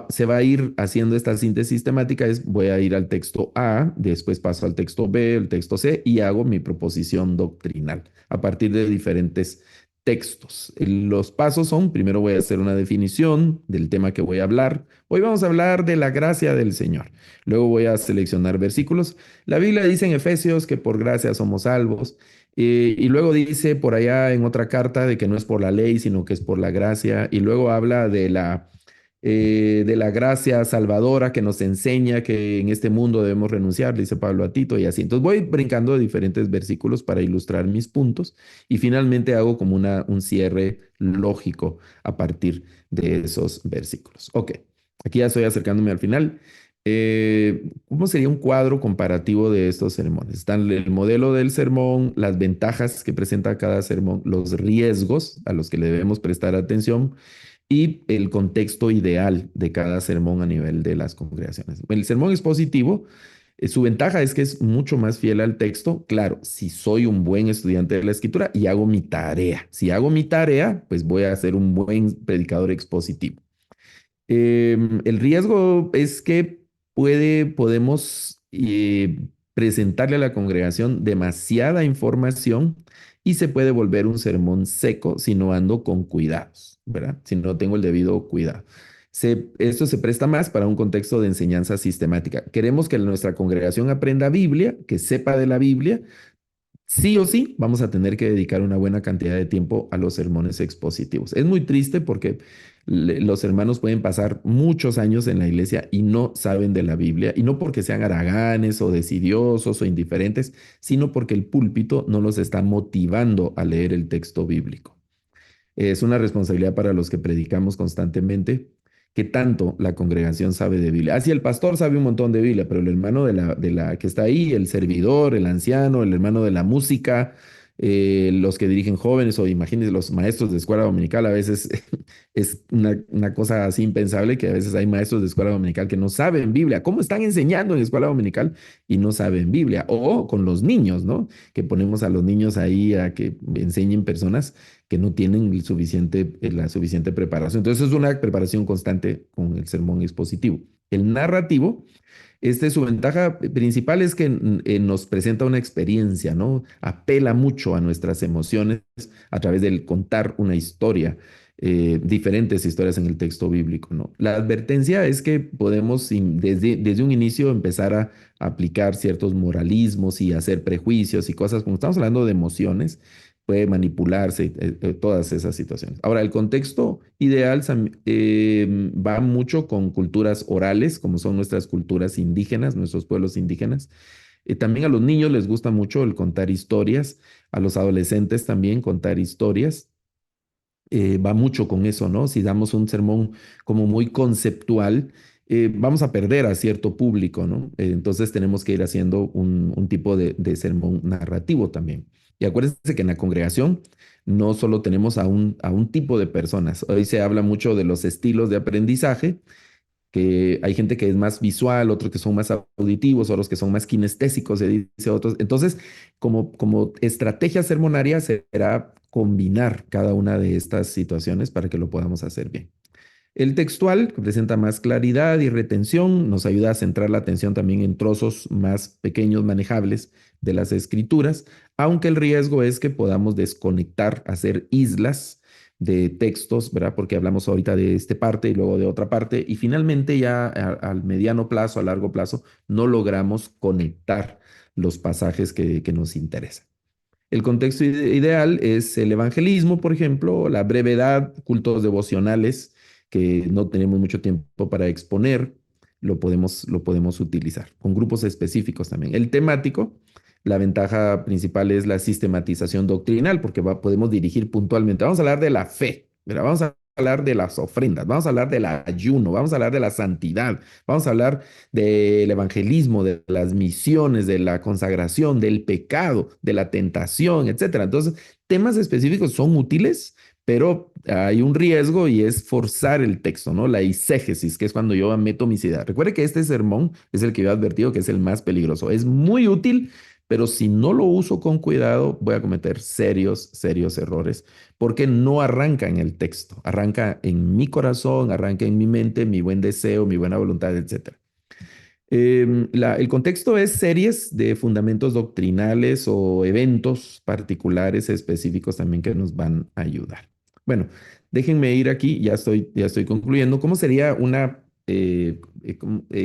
Speaker 2: se va a ir haciendo esta síntesis temática es, voy a ir al texto A, después paso al texto B, el texto C y hago mi proposición doctrinal a partir de diferentes textos. Los pasos son, primero voy a hacer una definición del tema que voy a hablar. Hoy vamos a hablar de la gracia del Señor. Luego voy a seleccionar versículos. La Biblia dice en Efesios que por gracia somos salvos. Y luego dice por allá en otra carta de que no es por la ley, sino que es por la gracia. Y luego habla de la gracia salvadora que nos enseña que en este mundo debemos renunciar, dice Pablo a Tito y así. Entonces voy brincando de diferentes versículos para ilustrar mis puntos y finalmente hago como un cierre lógico a partir de esos versículos. Ok, aquí ya estoy acercándome al final. ¿Cómo sería un cuadro comparativo de estos sermones? Están el modelo del sermón, las ventajas que presenta cada sermón, los riesgos a los que le debemos prestar atención y el contexto ideal de cada sermón a nivel de las congregaciones. El sermón expositivo, su ventaja es que es mucho más fiel al texto. Claro, si soy un buen estudiante de la escritura y hago mi tarea. Si hago mi tarea, pues voy a ser un buen predicador expositivo. El riesgo es que podemos presentarle a la congregación demasiada información y se puede volver un sermón seco si no ando con cuidados, ¿verdad? Si no tengo el debido cuidado. Esto se presta más para un contexto de enseñanza sistemática. Queremos que nuestra congregación aprenda Biblia, que sepa de la Biblia, sí o sí vamos a tener que dedicar una buena cantidad de tiempo a los sermones expositivos. Es muy triste porque los hermanos pueden pasar muchos años en la iglesia y no saben de la Biblia, y no porque sean haraganes o desidiosos o indiferentes, sino porque el púlpito no los está motivando a leer el texto bíblico. Es una responsabilidad para los que predicamos constantemente, que tanto la congregación sabe de Biblia. Así el pastor sabe un montón de Biblia, pero el hermano de la que está ahí, el servidor, el anciano, el hermano de la música, los que dirigen jóvenes o imagínense los maestros de escuela dominical, a veces es una cosa así impensable que a veces hay maestros de escuela dominical que no saben Biblia. ¿Cómo están enseñando en escuela dominical y no saben Biblia? O con los niños, ¿no? Que ponemos a los niños ahí a que enseñen personas que no tienen la suficiente preparación. Entonces es una preparación constante con el sermón expositivo. El narrativo, su ventaja principal es que nos presenta una experiencia, ¿no? Apela mucho a nuestras emociones a través del contar una historia, diferentes historias en el texto bíblico, ¿no? La advertencia es que podemos desde un inicio empezar a aplicar ciertos moralismos y hacer prejuicios y cosas, como estamos hablando de emociones, puede manipularse, todas esas situaciones. Ahora, el contexto ideal va mucho con culturas orales, como son nuestras culturas indígenas, nuestros pueblos indígenas. También a los niños les gusta mucho el contar historias, a los adolescentes también contar historias. Va mucho con eso, ¿no? Si damos un sermón como muy conceptual, vamos a perder a cierto público, ¿no? Entonces tenemos que ir haciendo un tipo de sermón narrativo también. Y acuérdense que en la congregación no solo tenemos a un tipo de personas. Hoy se habla mucho de los estilos de aprendizaje, que hay gente que es más visual, otros que son más auditivos, otros que son más kinestésicos, se dice otros. Entonces, como estrategia sermonaria será combinar cada una de estas situaciones para que lo podamos hacer bien. El textual, que presenta más claridad y retención, nos ayuda a centrar la atención también en trozos más pequeños, manejables de las escrituras, aunque el riesgo es que podamos desconectar, hacer islas de textos, ¿verdad? Porque hablamos ahorita de esta parte y luego de otra parte, y finalmente ya al mediano plazo, a largo plazo, no logramos conectar los pasajes que nos interesan. El contexto ideal es el evangelismo, por ejemplo, la brevedad, cultos devocionales que no tenemos mucho tiempo para exponer, lo podemos utilizar con grupos específicos también. El temático, la ventaja principal es la sistematización doctrinal, porque podemos dirigir puntualmente. Vamos a hablar de la fe, ¿verdad? Vamos a hablar de las ofrendas, vamos a hablar del ayuno, vamos a hablar de la santidad, vamos a hablar del evangelismo, de las misiones, de la consagración, del pecado, de la tentación, etcétera. Entonces, temas específicos son útiles, pero hay un riesgo y es forzar el texto, ¿no? La eisegesis, que es cuando yo meto mis ideas. Recuerde que este sermón es el que yo he advertido que es el más peligroso. Es muy útil, pero si no lo uso con cuidado, voy a cometer serios, serios errores, porque no arranca en el texto, arranca en mi corazón, arranca en mi mente, mi buen deseo, mi buena voluntad, etcétera. El contexto es series de fundamentos doctrinales o eventos particulares específicos también que nos van a ayudar. Bueno, déjenme ir aquí, ya estoy concluyendo. ¿Cómo sería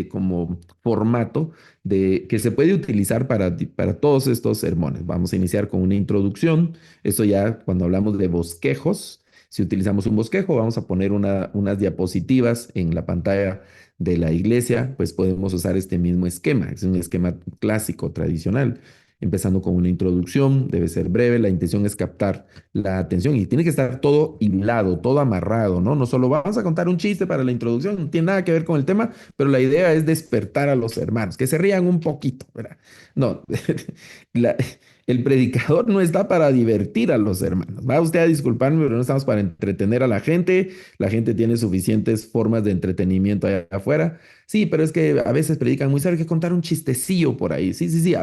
Speaker 2: como formato que se puede utilizar para todos estos sermones? Vamos a iniciar con una introducción. Esto ya cuando hablamos de bosquejos, si utilizamos un bosquejo, vamos a poner unas diapositivas en la pantalla de la iglesia, pues podemos usar este mismo esquema. Es un esquema clásico, tradicional, empezando con una introducción, debe ser breve, la intención es captar la atención y tiene que estar todo hilado, todo amarrado, ¿no? No solo vamos a contar un chiste para la introducción, no tiene nada que ver con el tema, pero la idea es despertar a los hermanos, que se rían un poquito, ¿verdad? No, la, el predicador no está para divertir a los hermanos. Va usted a disculparme, pero no estamos para entretener a la gente. La gente tiene suficientes formas de entretenimiento allá afuera. Sí, pero es que a veces predican muy serio, hay que contar un chistecillo por ahí. Sí, sí, sí.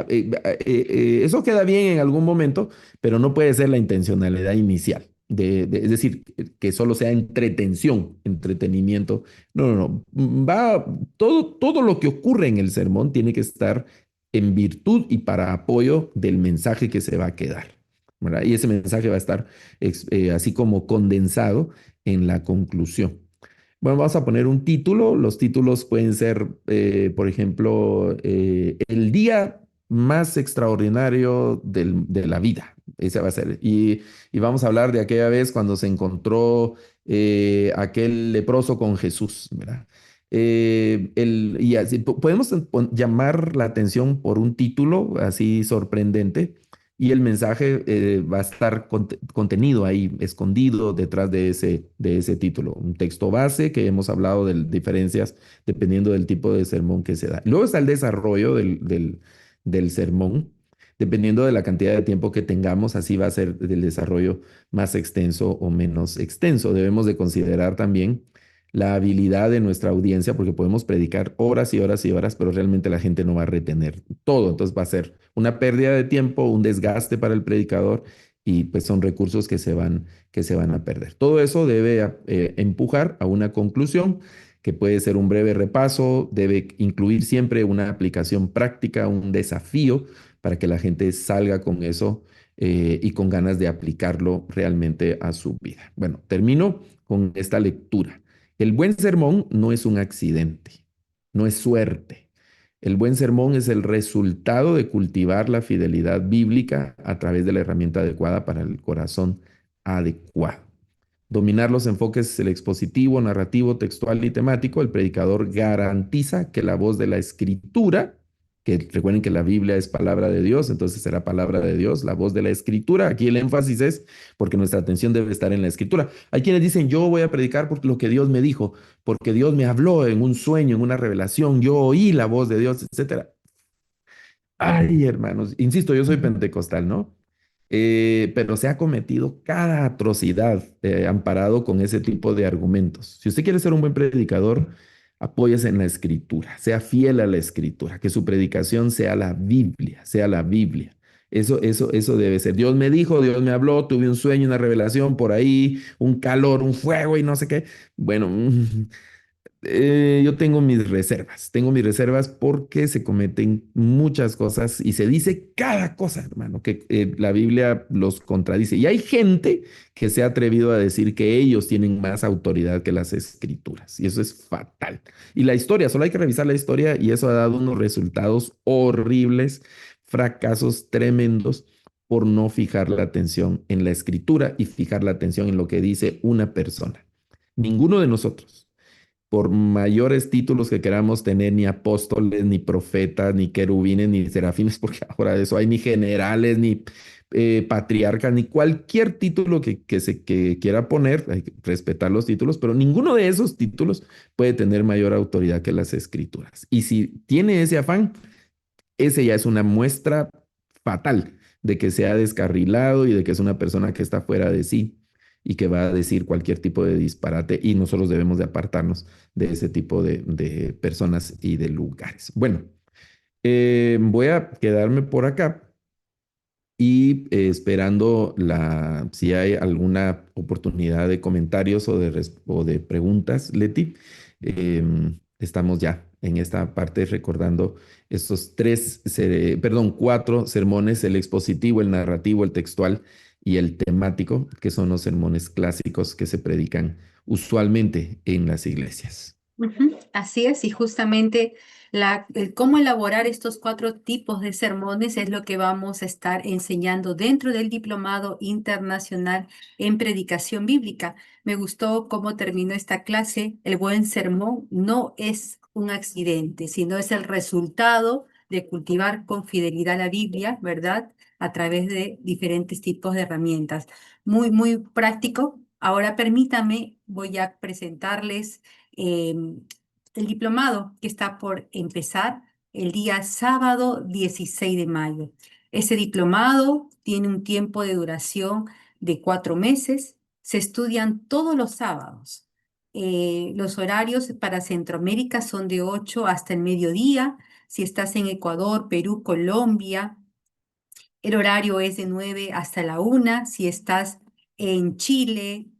Speaker 2: Eso queda bien en algún momento, pero no puede ser la intencionalidad inicial. Es decir, que solo sea entretención, entretenimiento. No, no, no. Todo lo que ocurre en el sermón tiene que estar en virtud y para apoyo del mensaje que se va a quedar, ¿verdad? Y ese mensaje va a estar así como condensado en la conclusión. Bueno, vamos a poner un título. Los títulos pueden ser, por ejemplo, el día más extraordinario de la vida. Ese va a ser. Y vamos a hablar de aquella vez cuando se encontró aquel leproso con Jesús, ¿verdad? Y así, podemos llamar la atención por un título así sorprendente y el mensaje va a estar contenido ahí, escondido detrás de ese título. Un texto base que hemos hablado de diferencias dependiendo del tipo de sermón que se da. Luego está el desarrollo del sermón. Dependiendo de la cantidad de tiempo que tengamos, así va a ser el desarrollo más extenso o menos extenso. Debemos de considerar también la habilidad de nuestra audiencia, porque podemos predicar horas y horas y horas, pero realmente la gente no va a retener todo. Entonces va a ser una pérdida de tiempo, un desgaste para el predicador y pues son recursos que se van a perder. Todo eso debe empujar a una conclusión que puede ser un breve repaso, debe incluir siempre una aplicación práctica, un desafío para que la gente salga con eso y con ganas de aplicarlo realmente a su vida. Bueno, termino con esta lectura. El buen sermón no es un accidente, no es suerte. El buen sermón es el resultado de cultivar la fidelidad bíblica a través de la herramienta adecuada para el corazón adecuado. Dominar los enfoques el expositivo, narrativo, textual y temático, el predicador garantiza que la voz de la escritura, que recuerden que la Biblia es palabra de Dios, entonces será palabra de Dios, la voz de la escritura. Aquí el énfasis es porque nuestra atención debe estar en la escritura. Hay quienes dicen, yo voy a predicar por lo que Dios me dijo, porque Dios me habló en un sueño, en una revelación, yo oí la voz de Dios, etcétera. Ay, hermanos, insisto, yo soy pentecostal, ¿no? Pero se ha cometido cada atrocidad amparado con ese tipo de argumentos. Si usted quiere ser un buen predicador, apóyese en la escritura, sea fiel a la escritura, que su predicación sea la Biblia, sea la Biblia. Eso debe ser. Dios me dijo, Dios me habló, tuve un sueño, una revelación por ahí, un calor, un fuego y no sé qué. Bueno, yo tengo mis reservas porque se cometen muchas cosas y se dice cada cosa, hermano, que la Biblia los contradice. Y hay gente que se ha atrevido a decir que ellos tienen más autoridad que las escrituras y eso es fatal. Y la historia, solo hay que revisar la historia y eso ha dado unos resultados horribles, fracasos tremendos por no fijar la atención en la escritura y fijar la atención en lo que dice una persona. Ninguno de nosotros por mayores títulos que queramos tener, ni apóstoles, ni profetas, ni querubines, ni serafines, porque ahora de eso hay ni generales, ni patriarcas, ni cualquier título que quiera poner, hay que respetar los títulos, pero ninguno de esos títulos puede tener mayor autoridad que las escrituras. Y si tiene ese afán, ese ya es una muestra fatal de que se ha descarrilado y de que es una persona que está fuera de sí y que va a decir cualquier tipo de disparate y nosotros debemos de apartarnos de ese tipo de personas y de lugares. Bueno, voy a quedarme por acá y esperando si hay alguna oportunidad de comentarios o de preguntas, Leti. Estamos ya en esta parte recordando estos cuatro sermones, el expositivo, el narrativo, el textual y el temático, que son los sermones clásicos que se predican usualmente en las iglesias.
Speaker 1: Ujú, así es, y justamente el cómo elaborar estos cuatro tipos de sermones es lo que vamos a estar enseñando dentro del Diplomado Internacional en Predicación Bíblica. Me gustó cómo terminó esta clase. El buen sermón no es un accidente, sino es el resultado de cultivar con fidelidad la Biblia, ¿verdad? A través de diferentes tipos de herramientas. Muy, muy práctico. Ahora permítame, voy a presentarles eh, el diplomado que está por empezar el día sábado 16 de mayo. Ese diplomado tiene un tiempo de duración de 4 meses. Se estudian todos los sábados. Los horarios para Centroamérica son de 8 hasta el mediodía. Si estás en Ecuador, Perú, Colombia, el horario es de 9 hasta la 1. Si estás en Chile,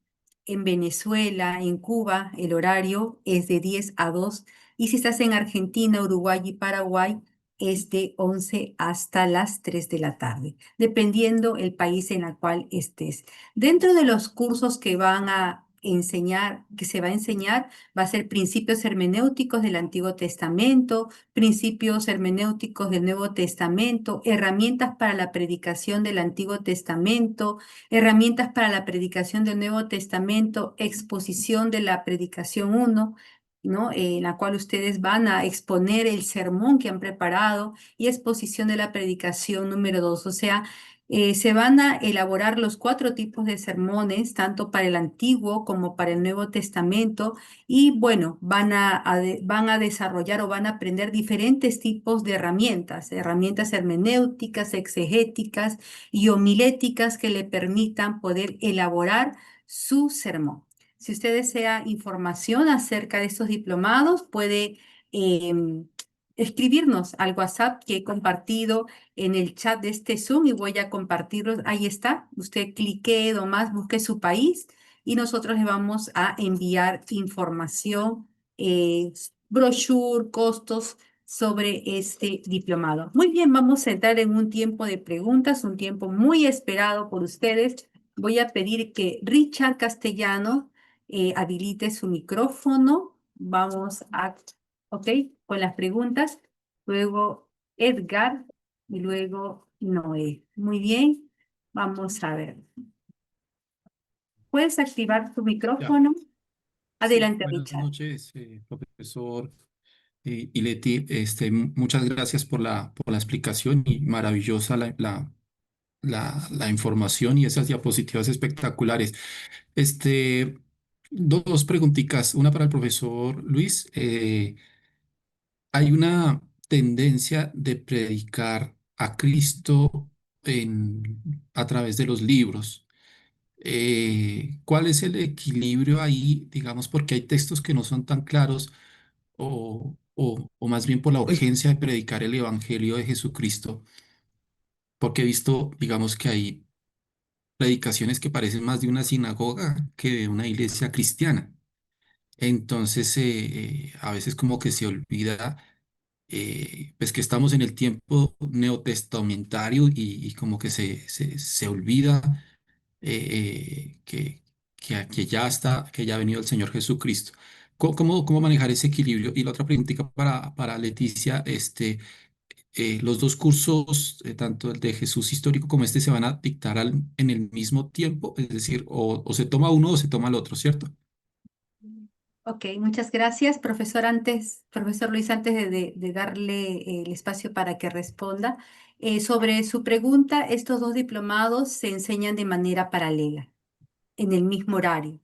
Speaker 1: en Venezuela, en Cuba, el horario es de 10 a 2. Y si estás en Argentina, Uruguay y Paraguay, es de 11 hasta las 3 de la tarde, dependiendo el país en el cual estés. Dentro de los cursos que van a enseñar, que se va a enseñar, va a ser principios hermenéuticos del Antiguo Testamento, principios hermenéuticos del Nuevo Testamento, herramientas para la predicación del Antiguo Testamento, herramientas para la predicación del Nuevo Testamento, exposición de la predicación uno, ¿no? En la cual ustedes van a exponer el sermón que han preparado y exposición de la predicación número 2. O sea, se van a elaborar los 4 tipos de sermones, tanto para el Antiguo como para el Nuevo Testamento, y bueno, van a desarrollar o van a aprender diferentes tipos de herramientas, herramientas hermenéuticas, exegéticas y homiléticas que le permitan poder elaborar su sermón. Si usted desea información acerca de estos diplomados, puede escribirnos al WhatsApp que he compartido en el chat de este Zoom y voy a compartirlos. Ahí está. Usted clique nomás, busque su país y nosotros le vamos a enviar información, brochure, costos sobre este diplomado. Muy bien, vamos a entrar en un tiempo de preguntas, un tiempo muy esperado por ustedes. Voy a pedir que Richard Castellano habilite su micrófono. Vamos a, ok, con las preguntas. Luego Edgar y luego Noé. Muy bien, vamos a ver. ¿Puedes activar tu
Speaker 3: Ya,
Speaker 1: micrófono?
Speaker 3: sí,
Speaker 1: Adelante,
Speaker 3: buenas
Speaker 1: Richard.
Speaker 3: noches, profesor Ileti. Muchas gracias por la explicación y maravillosa la información y esas diapositivas espectaculares. Este, dos preguntitas, una para el profesor Luis. Hay una tendencia de predicar a Cristo a través de los libros. ¿Cuál es el equilibrio ahí, digamos, porque hay textos que no son tan claros o más bien por la
Speaker 2: Pues,
Speaker 3: urgencia de predicar el Evangelio de Jesucristo? Porque he visto, digamos, que hay predicaciones que parecen más de una sinagoga que de una iglesia cristiana. Entonces, a veces como que se olvida, pues que estamos en el tiempo neotestamentario y como que se olvida que ya está, que ya ha venido el Señor Jesucristo. ¿Cómo manejar ese equilibrio? Y la otra preguntita para Leticia, los dos cursos, tanto el de Jesús histórico como este, se van a dictar en el mismo tiempo, es decir, o se toma uno o se toma el otro, ¿cierto?
Speaker 1: Ok, muchas gracias, profesor. Profesor Luis, antes de darle el espacio para que responda, sobre su pregunta, estos 2 diplomados se enseñan de manera paralela, en el mismo horario.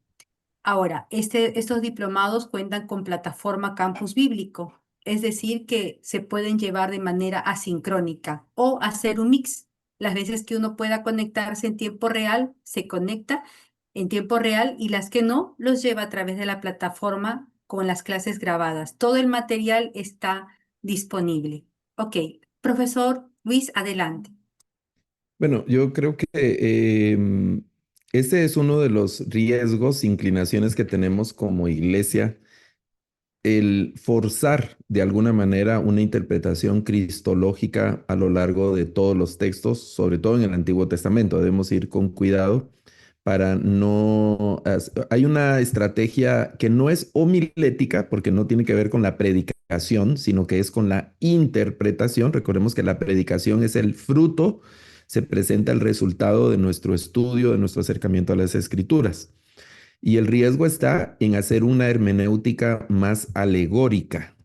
Speaker 1: Ahora, estos diplomados cuentan con plataforma Campus Bíblico, es decir, que se pueden llevar de manera asincrónica o hacer un mix. Las veces que uno pueda conectarse en tiempo real, se conecta en tiempo real y las que no, los lleva a través de la plataforma con las clases grabadas. Todo el material está disponible. Ok, profesor Luis, adelante.
Speaker 2: bueno, yo creo que ese es uno de los riesgos, inclinaciones que tenemos como iglesia, el forzar de alguna manera una interpretación cristológica a lo largo de todos los textos, sobre todo en el Antiguo Testamento. Debemos ir con cuidado para no... Hay una estrategia que no es homilética, porque no tiene que ver con la predicación, sino que es con la interpretación. Recordemos que la predicación es el fruto, se presenta el resultado de nuestro estudio, de nuestro acercamiento a las Escrituras. Y el riesgo está en hacer una hermenéutica más alegórica.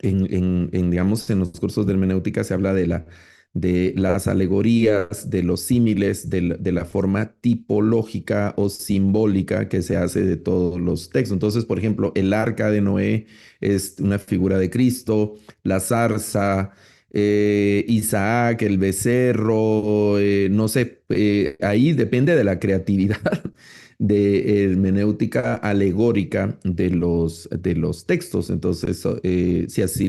Speaker 2: Digamos, en los cursos de hermenéutica se habla de las alegorías, de los símiles, de la forma tipológica o simbólica que se hace de todos los textos. Entonces, por ejemplo, el arca de Noé es una figura de Cristo, la zarza, Isaac, el becerro, no sé, ahí depende de la creatividad de hermenéutica alegórica de los textos. Entonces,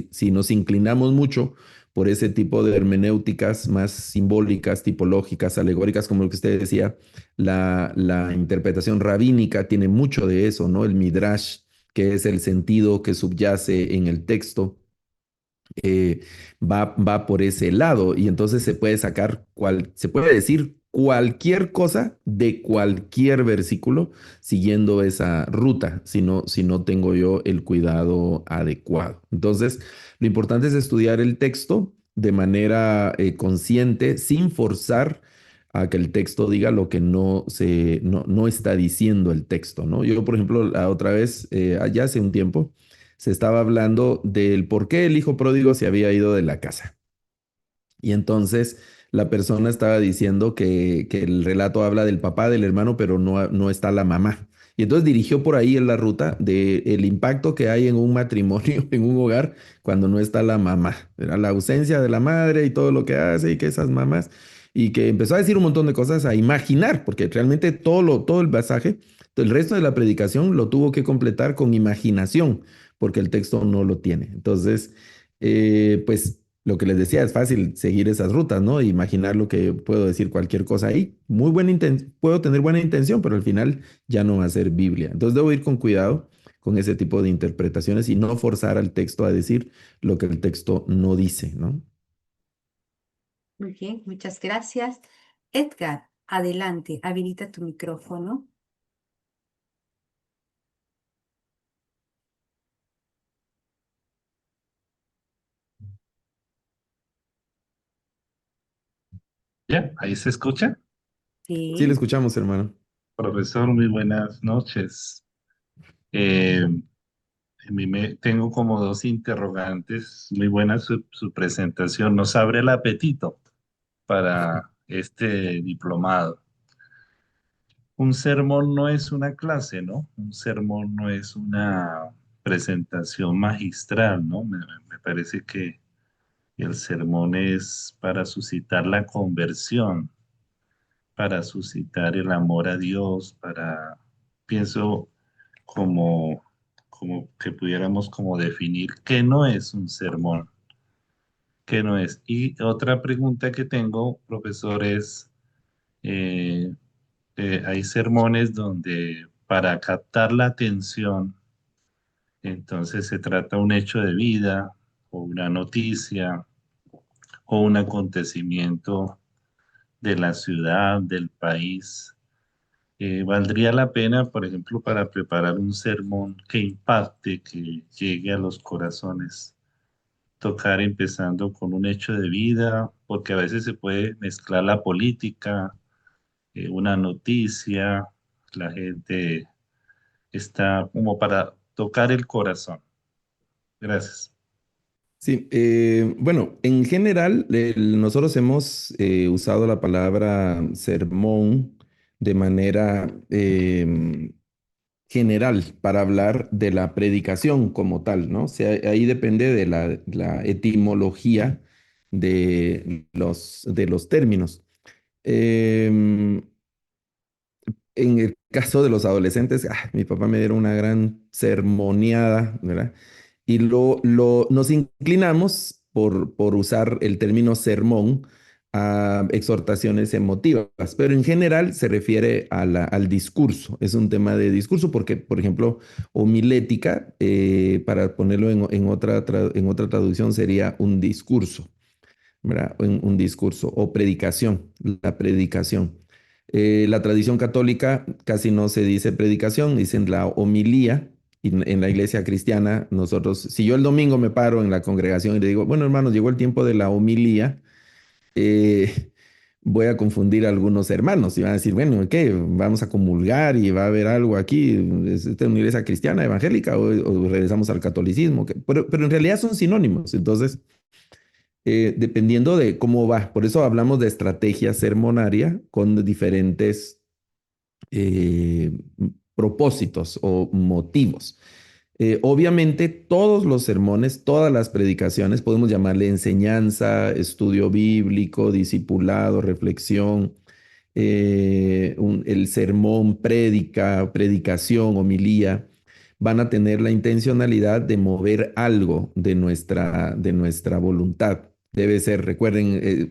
Speaker 2: si nos inclinamos mucho por ese tipo de hermenéuticas más simbólicas, tipológicas, alegóricas, como lo que usted decía, la interpretación rabínica tiene mucho de eso, ¿no? El midrash, que es el sentido que subyace en el texto. Va por ese lado y entonces se puede decir cualquier cosa de cualquier versículo siguiendo esa ruta, si no tengo yo el cuidado adecuado. Entonces, lo importante es estudiar el texto de manera consciente, sin forzar a que el texto diga lo que no está diciendo el texto, ¿no? Yo, por ejemplo, la otra vez, ya hace un tiempo, se estaba hablando del por qué el hijo pródigo se había ido de la casa. Y entonces la persona estaba diciendo que el relato habla del papá, del hermano, pero no está la mamá. Y entonces dirigió por ahí en la ruta del impacto que hay en un matrimonio, en un hogar, cuando no está la mamá. Era la ausencia de la madre y todo lo que hace y que esas mamás. Y que empezó a decir un montón de cosas, a imaginar, porque realmente todo el pasaje, el resto de la predicación lo tuvo que completar con imaginación, porque el texto no lo tiene. Entonces, pues lo que les decía, es fácil seguir esas rutas, ¿no? Imaginar lo que puedo decir cualquier cosa ahí. Puedo tener buena intención, pero al final ya no va a ser Biblia. Entonces debo ir con cuidado con ese tipo de interpretaciones y no forzar al texto a decir lo que el texto no dice, ¿no?
Speaker 1: Muy bien, muchas gracias. Edgar, adelante, habilita tu micrófono.
Speaker 4: Ya, ahí se escucha.
Speaker 2: Sí, le
Speaker 1: Sí,
Speaker 2: escuchamos, hermano.
Speaker 4: Profesor, muy buenas noches. Eh, tengo como dos interrogantes. Muy buena su presentación. Nos abre el apetito para este diplomado. Un sermón no es una clase, ¿no? Un sermón no es una presentación magistral, ¿no? Me parece que el sermón es para suscitar la conversión, para suscitar el amor a Dios, pienso, como, como que pudiéramos como definir qué no es un sermón, qué no es. Y otra pregunta que tengo, profesor, es, eh, hay sermones donde para captar la atención, entonces se trata un hecho de vida o una noticia o un acontecimiento de la ciudad, del país. ¿Valdría la pena, por ejemplo, para preparar un sermón que impacte, que llegue a los corazones, tocar empezando con un hecho de vida? Porque a veces se puede mezclar la política, una noticia, la gente está como para tocar el corazón. Gracias.
Speaker 2: Sí, bueno, en general, nosotros hemos usado la palabra sermón de manera general para hablar de la predicación como tal, ¿no? O sea, ahí depende de la etimología de los términos. Em, en el caso de los adolescentes, mi papá me dieron una gran sermoneada, ¿verdad? Y nos inclinamos por usar el término sermón a exhortaciones emotivas, pero en general se refiere al discurso. Es un tema de discurso porque, por ejemplo, homilética, para ponerlo en otra traducción, sería un discurso, ¿verdad? Un discurso o predicación, la predicación. La tradición católica casi no se dice predicación, dicen la homilía. Y en la iglesia cristiana, nosotros, si yo el domingo me paro en la congregación y le digo, bueno, hermanos, llegó el tiempo de la homilía, eh, voy a confundir a algunos hermanos y van a decir, bueno, ¿qué? Vamos a comulgar y va a haber algo aquí, ¿es esta una iglesia cristiana, evangélica o regresamos al catolicismo? Pero en realidad son sinónimos. Entonces, dependiendo de cómo va. Por eso hablamos de estrategia sermonaria con diferentes eh, propósitos o motivos. Obviamente, todos los sermones, todas las predicaciones, podemos llamarle enseñanza, estudio bíblico, discipulado, reflexión, el sermón, predicación, homilía, van a tener la intencionalidad de mover algo de nuestra voluntad. Debe ser, recuerden,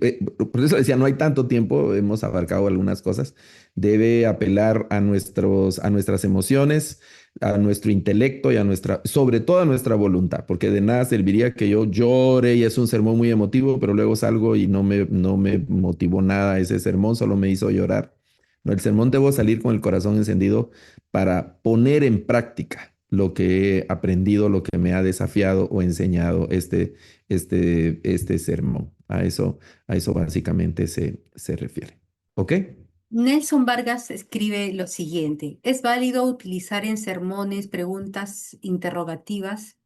Speaker 2: por eso decía, no hay tanto tiempo, hemos abarcado algunas cosas. Debe apelar a nuestras emociones, a nuestro intelecto y sobre todo a nuestra voluntad, porque de nada serviría que yo llore y es un sermón muy emotivo, pero luego salgo y no me motivó nada ese sermón, solo me hizo llorar. No, el sermón debo salir con el corazón encendido para poner en práctica lo que he aprendido, lo que me ha desafiado o enseñado este sermón. A eso básicamente se refiere. ¿Ok?
Speaker 1: Nelson Vargas escribe lo siguiente: ¿es válido utilizar en sermones preguntas interrogativas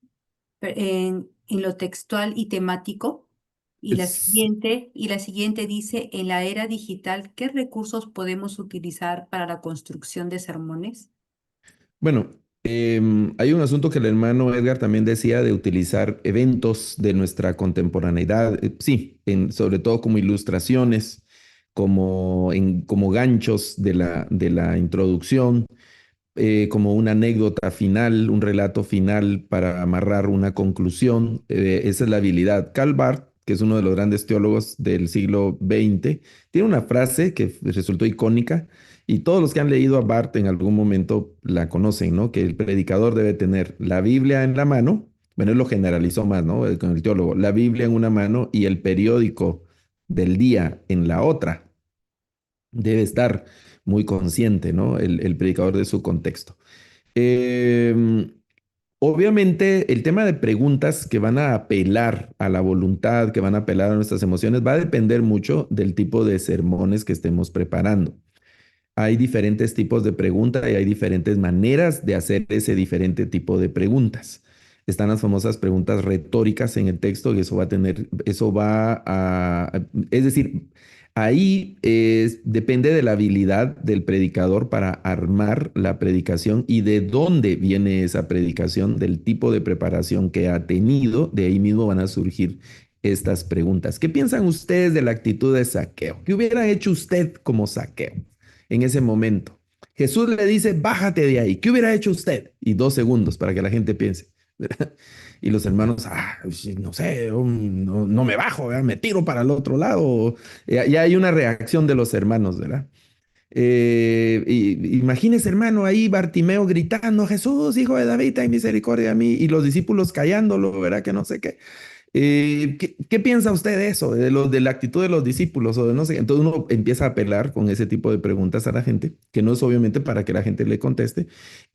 Speaker 1: en lo textual y temático?
Speaker 2: Es-
Speaker 1: Y la siguiente dice: en la era digital, ¿qué recursos podemos utilizar para la construcción de sermones?
Speaker 2: bueno, hay un asunto que el hermano Edgar también decía de utilizar eventos de nuestra contemporaneidad, sí, sobre todo como ilustraciones, como ganchos de la introducción, como una anécdota final, un relato final para amarrar una conclusión. Esa es la habilidad. Karl Barth, que es uno de los grandes teólogos del siglo XX, tiene una frase que resultó icónica y todos los que han leído a Barth en algún momento la conocen, ¿no? Que el predicador debe tener la Biblia en la mano. Bueno, él lo generalizó más, ¿no? Con el teólogo, la Biblia en una mano y el periódico del día en la otra. Debe estar muy consciente, ¿no? El predicador de su contexto. Eh, Obviamente, el tema de preguntas que van a apelar a la voluntad, que van a apelar a nuestras emociones, va a depender mucho del tipo de sermones que estemos preparando. Hay diferentes tipos de preguntas y hay diferentes maneras de hacer ese diferente tipo de preguntas. Están las famosas preguntas retóricas en el texto y eso va a, es decir, depende de la habilidad del predicador para armar la predicación y de dónde viene esa predicación, del tipo de preparación que ha tenido. De ahí mismo van a surgir estas preguntas. ¿Qué piensan ustedes de la actitud de Zaqueo? ¿Qué hubiera hecho usted como Zaqueo en ese momento? Jesús le dice, bájate de ahí. ¿Qué hubiera hecho usted? Y 2 segundos para que la gente piense. Y los hermanos, no sé, no me bajo, ¿verdad? Me tiro para el otro lado. Ya hay una reacción de los hermanos, ¿verdad? Imagínese, hermano, ahí Bartimeo gritando, Jesús, hijo de David, ten misericordia de mí, y los discípulos callándolo, ¿verdad? Que no sé qué. ¿Qué piensa usted de eso, de la actitud de los discípulos o de no sé? Entonces uno empieza a apelar con ese tipo de preguntas a la gente, que no es obviamente para que la gente le conteste.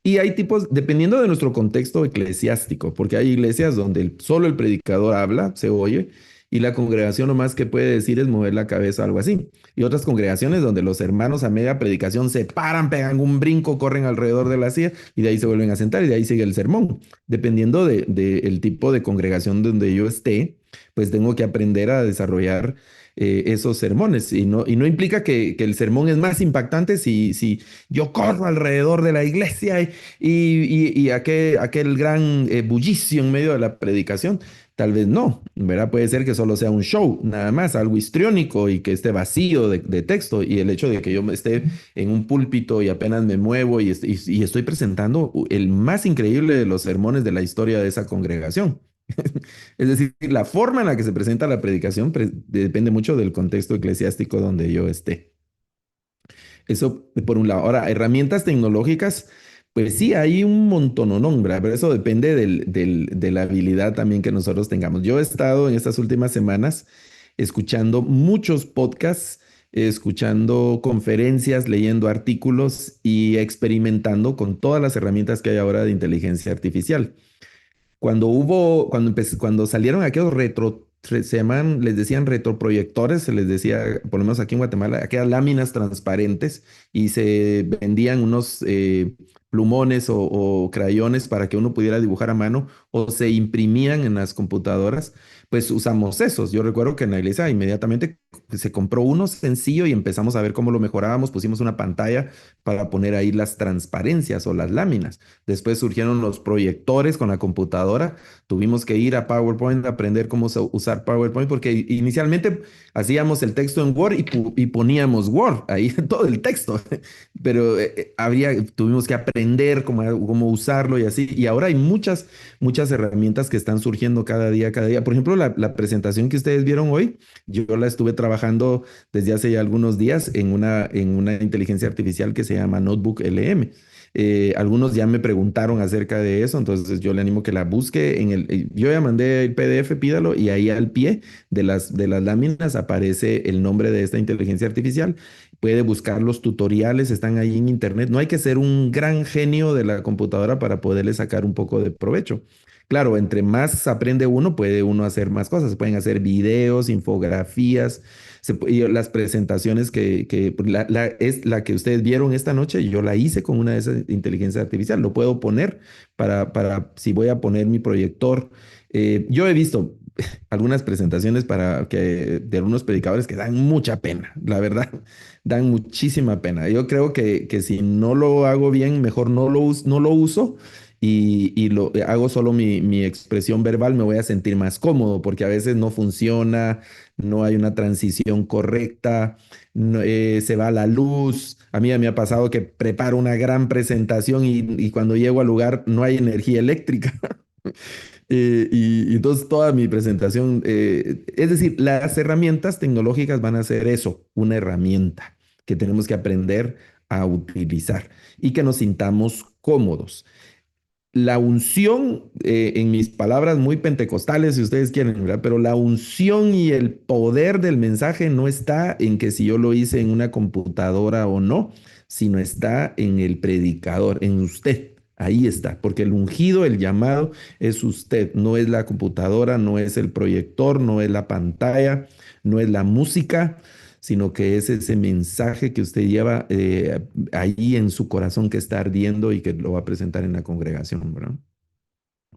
Speaker 2: Y hay tipos, dependiendo de nuestro contexto eclesiástico, porque hay iglesias donde solo el predicador habla, se oye, y la congregación lo más que puede decir es mover la cabeza, algo así. Y otras congregaciones donde los hermanos a media predicación se paran, pegan un brinco, corren alrededor de la silla y de ahí se vuelven a sentar y de ahí sigue el sermón. Dependiendo el tipo de congregación donde yo esté, pues tengo que aprender a desarrollar esos sermones. Y no implica que el sermón es más impactante si yo corro alrededor de la iglesia y aquel gran bullicio en medio de la predicación. Tal vez no, ¿verdad? Puede ser que solo sea un show, nada más, algo histriónico y que esté vacío de texto. Y el hecho de que yo esté en un púlpito y apenas me muevo y estoy presentando el más increíble de los sermones de la historia de esa congregación. Es decir, la forma en la que se presenta la predicación depende mucho del contexto eclesiástico donde yo esté. Eso por un lado. Ahora, herramientas tecnológicas, pues sí, hay un montononón, ¿verdad? Pero eso depende de la habilidad también que nosotros tengamos. Yo he estado en estas últimas semanas escuchando muchos podcasts, escuchando conferencias, leyendo artículos y experimentando con todas las herramientas que hay ahora de inteligencia artificial. Cuando salieron aquellos les decían retroproyectores, se les decía, por lo menos aquí en Guatemala, aquellas láminas transparentes y se vendían unos plumones o crayones para que uno pudiera dibujar a mano o se imprimían en las computadoras, pues usamos esos. Yo recuerdo que en la iglesia inmediatamente se compró uno sencillo y empezamos a ver cómo lo mejorábamos. Pusimos una pantalla para poner ahí las transparencias o las láminas. Después surgieron los proyectores con la computadora. Tuvimos que ir a PowerPoint a aprender cómo usar PowerPoint porque inicialmente hacíamos el texto en Word y poníamos Word ahí, todo el texto. Pero tuvimos que aprender cómo usarlo y así. Y ahora hay muchas herramientas que están surgiendo cada día, cada día. Por ejemplo, la presentación que ustedes vieron hoy, yo la estuve trabajando desde hace ya algunos días en una inteligencia artificial que se llama Notebook LM. Algunos ya me preguntaron acerca de eso, entonces yo le animo que la busque yo ya mandé el PDF, pídalo, y ahí al pie de las láminas aparece el nombre de esta inteligencia artificial. Puede buscar los tutoriales, están ahí en internet. No hay que ser un gran genio de la computadora para poderle sacar un poco de provecho. Claro, entre más aprende uno, puede uno hacer más cosas. Se pueden hacer videos, infografías, y las presentaciones pues, es la que ustedes vieron esta noche. Yo la hice con una de esas inteligencia artificial. Lo puedo poner si voy a poner mi proyector. Yo he visto algunas presentaciones de algunos predicadores que dan mucha pena, la verdad, dan muchísima pena. Yo creo que si no lo hago bien, mejor no lo uso y hago solo mi expresión verbal, me voy a sentir más cómodo porque a veces no funciona, no hay una transición correcta, se va la luz. A mí ya me ha pasado que preparo una gran presentación y cuando llego al lugar no hay energía eléctrica. Y entonces toda mi presentación, es decir, las herramientas tecnológicas van a ser eso, una herramienta que tenemos que aprender a utilizar y que nos sintamos cómodos. La unción, en mis palabras muy pentecostales, si ustedes quieren, ¿verdad? Pero la unción y el poder del mensaje no está en que si yo lo hice en una computadora o no, sino está en el predicador, en usted. Ahí está, porque el ungido, el llamado es usted, no es la computadora, no es el proyector, no es la pantalla, no es la música, sino que es ese mensaje que usted lleva ahí en su corazón que está ardiendo y que lo va a presentar en la congregación, ¿verdad?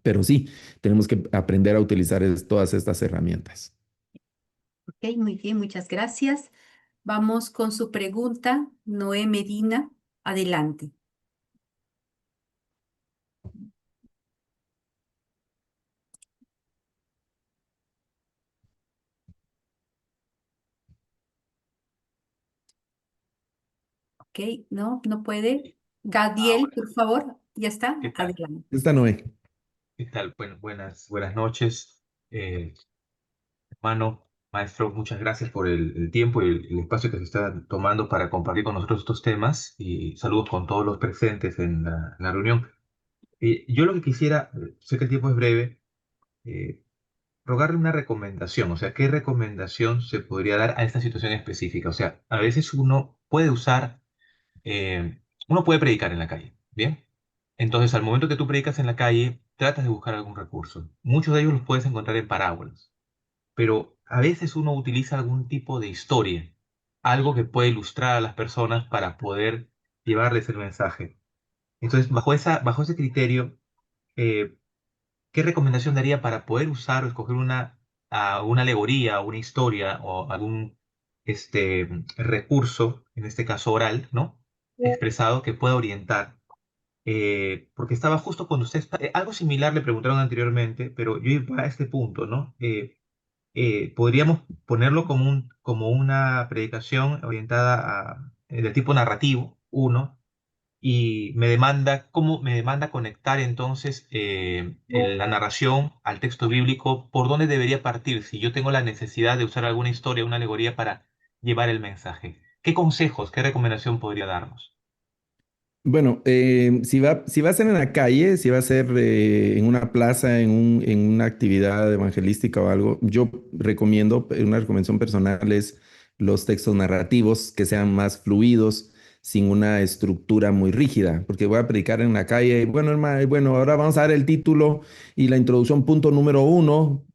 Speaker 2: Pero sí, tenemos que aprender a utilizar todas estas herramientas.
Speaker 1: Ok, muy bien, muchas gracias. Vamos con su pregunta, Noé Medina. Adelante. Ok, no puede. Gadiel, por favor, ya está.
Speaker 5: ¿Qué tal?
Speaker 1: Adelante.
Speaker 2: Esta Noé.
Speaker 5: ¿Qué tal? Buenas noches, hermano, maestro. Muchas gracias por el tiempo y el espacio que se está tomando para compartir con nosotros estos temas. Y saludos con todos los presentes en la reunión. Yo lo que quisiera, sé que el tiempo es breve, eh, rogarle una recomendación. O sea, ¿qué recomendación se podría dar a esta situación específica? O sea, a veces uno puede predicar en la calle, ¿bien? Entonces, al momento que tú predicas en la calle, tratas de buscar algún recurso. Muchos de ellos los puedes encontrar en parábolas, pero a veces uno utiliza algún tipo de historia, algo que puede ilustrar a las personas para poder llevarles el mensaje. Entonces, bajo ese criterio, eh, ¿qué recomendación daría para poder usar o escoger una alegoría, una historia o algún recurso, en este caso oral, ¿no? Expresado que pueda orientar? Porque estaba justo cuando algo similar le preguntaron anteriormente, pero yo iba a este punto, ¿no? Podríamos ponerlo como una predicación orientada de tipo narrativo, uno, y me demanda conectar entonces la narración al texto bíblico, por dónde debería partir si yo tengo la necesidad de usar alguna historia, una alegoría para llevar el mensaje. ¿Qué consejos, qué recomendación podría darnos?
Speaker 2: Bueno, si va a ser en la calle, si va a ser en una plaza, en una actividad evangelística o algo, yo recomiendo, una recomendación personal es los textos narrativos que sean más fluidos, sin una estructura muy rígida, porque voy a predicar en la calle, y bueno, hermano, y bueno, ahora vamos a dar el título y la introducción, punto número 1,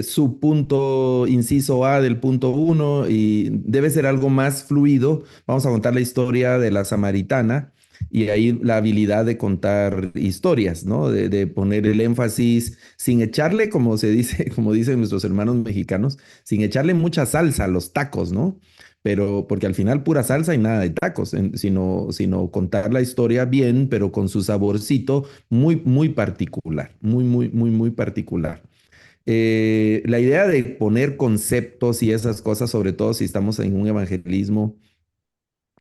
Speaker 2: subpunto inciso A del punto 1, y debe ser algo más fluido. Vamos a contar la historia de la samaritana Y ahí la habilidad de contar historias, ¿no? De poner el énfasis sin echarle, como se dice, como dicen nuestros hermanos mexicanos, sin echarle mucha salsa a los tacos, ¿no? Pero porque al final pura salsa y nada de tacos, sino contar la historia bien, pero con su saborcito muy, muy particular, muy, muy, muy, muy particular. La idea de poner conceptos y esas cosas, sobre todo si estamos en un evangelismo,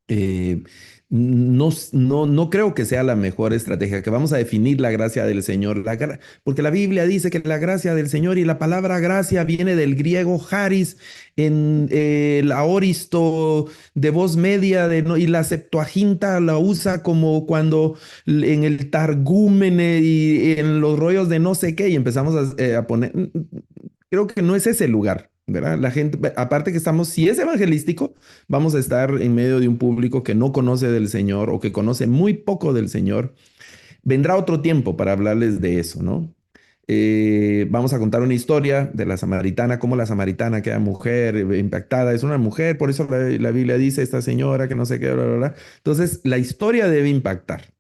Speaker 2: eh, no creo que sea la mejor estrategia, que vamos a definir la gracia del Señor, porque la Biblia dice que la gracia del Señor y la palabra gracia viene del griego charis, en la aoristo de voz media y la Septuaginta la usa como cuando en el Targúmene y en los rollos de no sé qué, y empezamos a poner, creo que no es ese el lugar. ¿Verdad? La gente, aparte que estamos, si es evangelístico, vamos a estar en medio de un público que no conoce del Señor o que conoce muy poco del Señor. Vendrá otro tiempo para hablarles de eso, ¿no? Vamos a contar una historia de la samaritana, cómo la samaritana, aquella mujer impactada, es una mujer, por eso la Biblia dice esta señora que no sé qué, bla, bla, bla. Entonces, la historia debe impactar.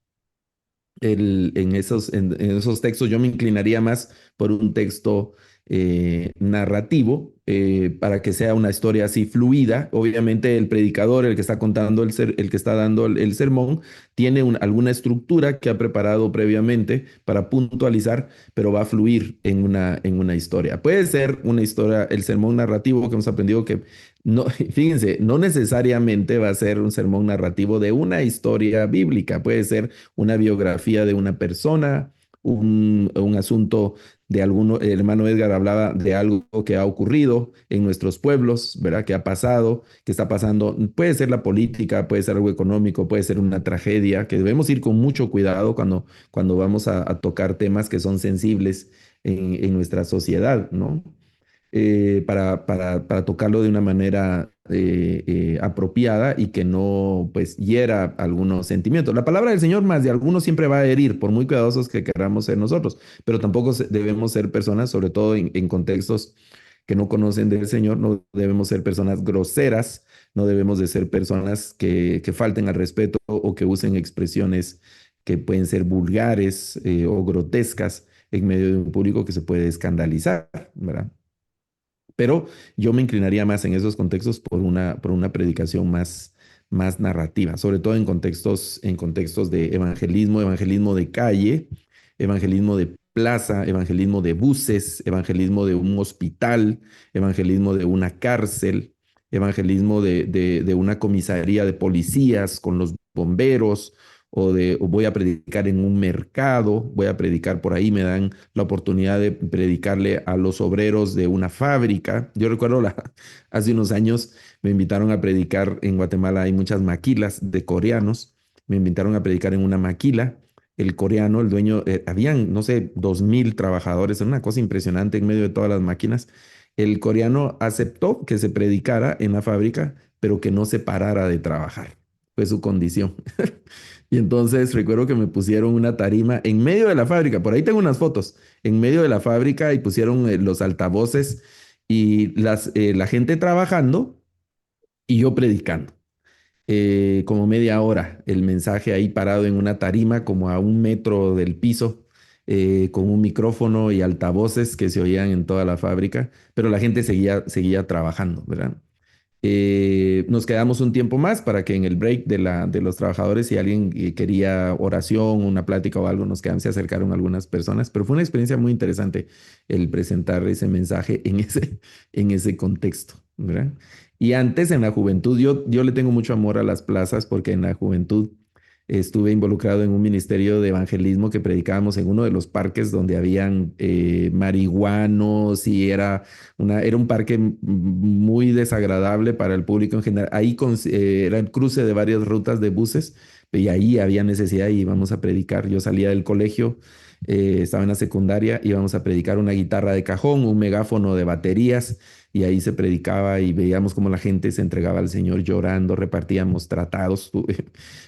Speaker 2: En esos textos yo me inclinaría más por un texto narrativo para que sea una historia así fluida. Obviamente el predicador, el que está contando el que está dando el sermón, tiene alguna estructura que ha preparado previamente para puntualizar, pero va a fluir en una historia. Puede ser una historia, el sermón narrativo que hemos aprendido que no, fíjense, no necesariamente va a ser un sermón narrativo de una historia bíblica, puede ser una biografía de una persona, un asunto de alguno, el hermano Edgar hablaba de algo que ha ocurrido en nuestros pueblos, ¿verdad? Que ha pasado, que está pasando. Puede ser la política, puede ser algo económico, puede ser una tragedia, que debemos ir con mucho cuidado cuando vamos a tocar temas que son sensibles en nuestra sociedad, ¿no? Para tocarlo de una manera apropiada y que no pues hiera algunos sentimientos. La palabra del Señor más de algunos siempre va a herir, por muy cuidadosos que queramos ser nosotros, pero tampoco debemos ser personas, sobre todo en contextos que no conocen del Señor, no debemos ser personas groseras, no debemos de ser personas que falten al respeto o que usen expresiones que pueden ser vulgares o grotescas en medio de un público que se puede escandalizar, ¿verdad? Pero yo me inclinaría más en esos contextos por una predicación más narrativa, sobre todo en contextos de evangelismo, evangelismo de calle, evangelismo de plaza, evangelismo de buses, evangelismo de un hospital, evangelismo de una cárcel, evangelismo de una comisaría de policías con los bomberos, o voy a predicar en un mercado, voy a predicar por ahí, me dan la oportunidad de predicarle a los obreros de una fábrica. Yo recuerdo hace unos años me invitaron a predicar en Guatemala, hay muchas maquilas de coreanos, me invitaron a predicar en una maquila. El coreano, el dueño, habían, no sé, 2000 trabajadores, una cosa impresionante en medio de todas las máquinas. El coreano aceptó que se predicara en la fábrica, pero que no se parara de trabajar. Fue su condición. Y entonces recuerdo que me pusieron una tarima en medio de la fábrica, por ahí tengo unas fotos, en medio de la fábrica y pusieron los altavoces y la gente trabajando y yo predicando. Como media hora, el mensaje ahí parado en una tarima como a 1 metro del piso, con un micrófono y altavoces que se oían en toda la fábrica, pero la gente seguía trabajando, ¿verdad? Nos quedamos un tiempo más para que en el break de los trabajadores, si alguien quería oración, una plática o algo, se acercaron algunas personas, pero fue una experiencia muy interesante el presentar ese mensaje en ese contexto, ¿verdad? Y antes en la juventud, yo le tengo mucho amor a las plazas porque en la juventud estuve involucrado en un ministerio de evangelismo que predicábamos en uno de los parques donde habían marihuanos y era un parque muy desagradable para el público en general. Ahí era el cruce de varias rutas de buses y ahí había necesidad y íbamos a predicar. Yo salía del colegio, estaba en la secundaria, íbamos a predicar una guitarra de cajón, un megáfono de baterías y ahí se predicaba y veíamos cómo la gente se entregaba al Señor llorando, repartíamos tratados,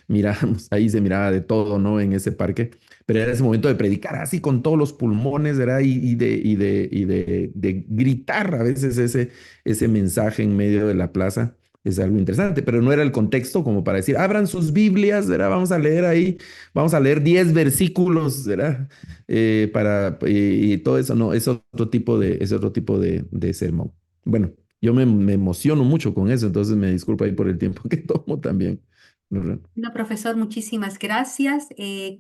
Speaker 2: mirábamos, ahí se miraba de todo, ¿no? En ese parque, pero era ese momento de predicar así con todos los pulmones, ¿verdad? Y de gritar a veces ese mensaje en medio de la plaza. es algo interesante, pero no era el contexto como para decir, abran sus Biblias, ¿verdad? Vamos a leer ahí, vamos a leer 10 versículos, ¿verdad? Y todo eso, no, es otro tipo de sermón. Bueno, yo me emociono mucho con eso, entonces me disculpo ahí por el tiempo que tomo también, ¿verdad?
Speaker 1: Bueno, profesor, muchísimas gracias.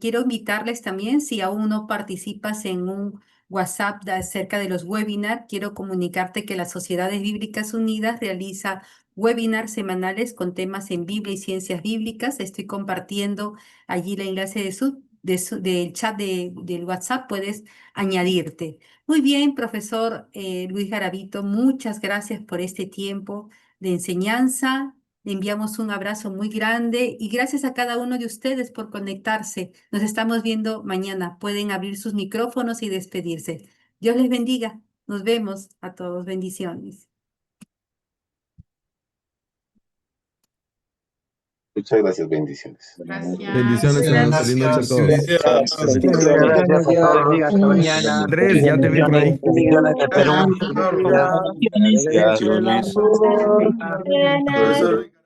Speaker 1: Quiero invitarles también, si aún no participas en un WhatsApp acerca de los webinars, quiero comunicarte que las Sociedades Bíblicas Unidas realiza webinars semanales con temas en Biblia y ciencias bíblicas. Estoy compartiendo allí el enlace del chat del WhatsApp, puedes añadirte. Muy bien, profesor Luis Garavito, muchas gracias por este tiempo de enseñanza. Le enviamos un abrazo muy grande y gracias a cada uno de ustedes por conectarse. Nos estamos viendo mañana. Pueden abrir sus micrófonos y despedirse. Dios les bendiga. Nos vemos a todos. Bendiciones.
Speaker 6: Muchas gracias, bendiciones.
Speaker 7: Gracias.
Speaker 2: Bendiciones, hermanos. Feliz noche a todos.
Speaker 3: Bendiciones.
Speaker 2: Bendiciones.
Speaker 8: Gracias, Dios bendiga, hasta mañana.
Speaker 2: Andrés, ya te vi por ahí.
Speaker 8: Bendiciones de Perú.
Speaker 6: Gracias.
Speaker 7: Profesor.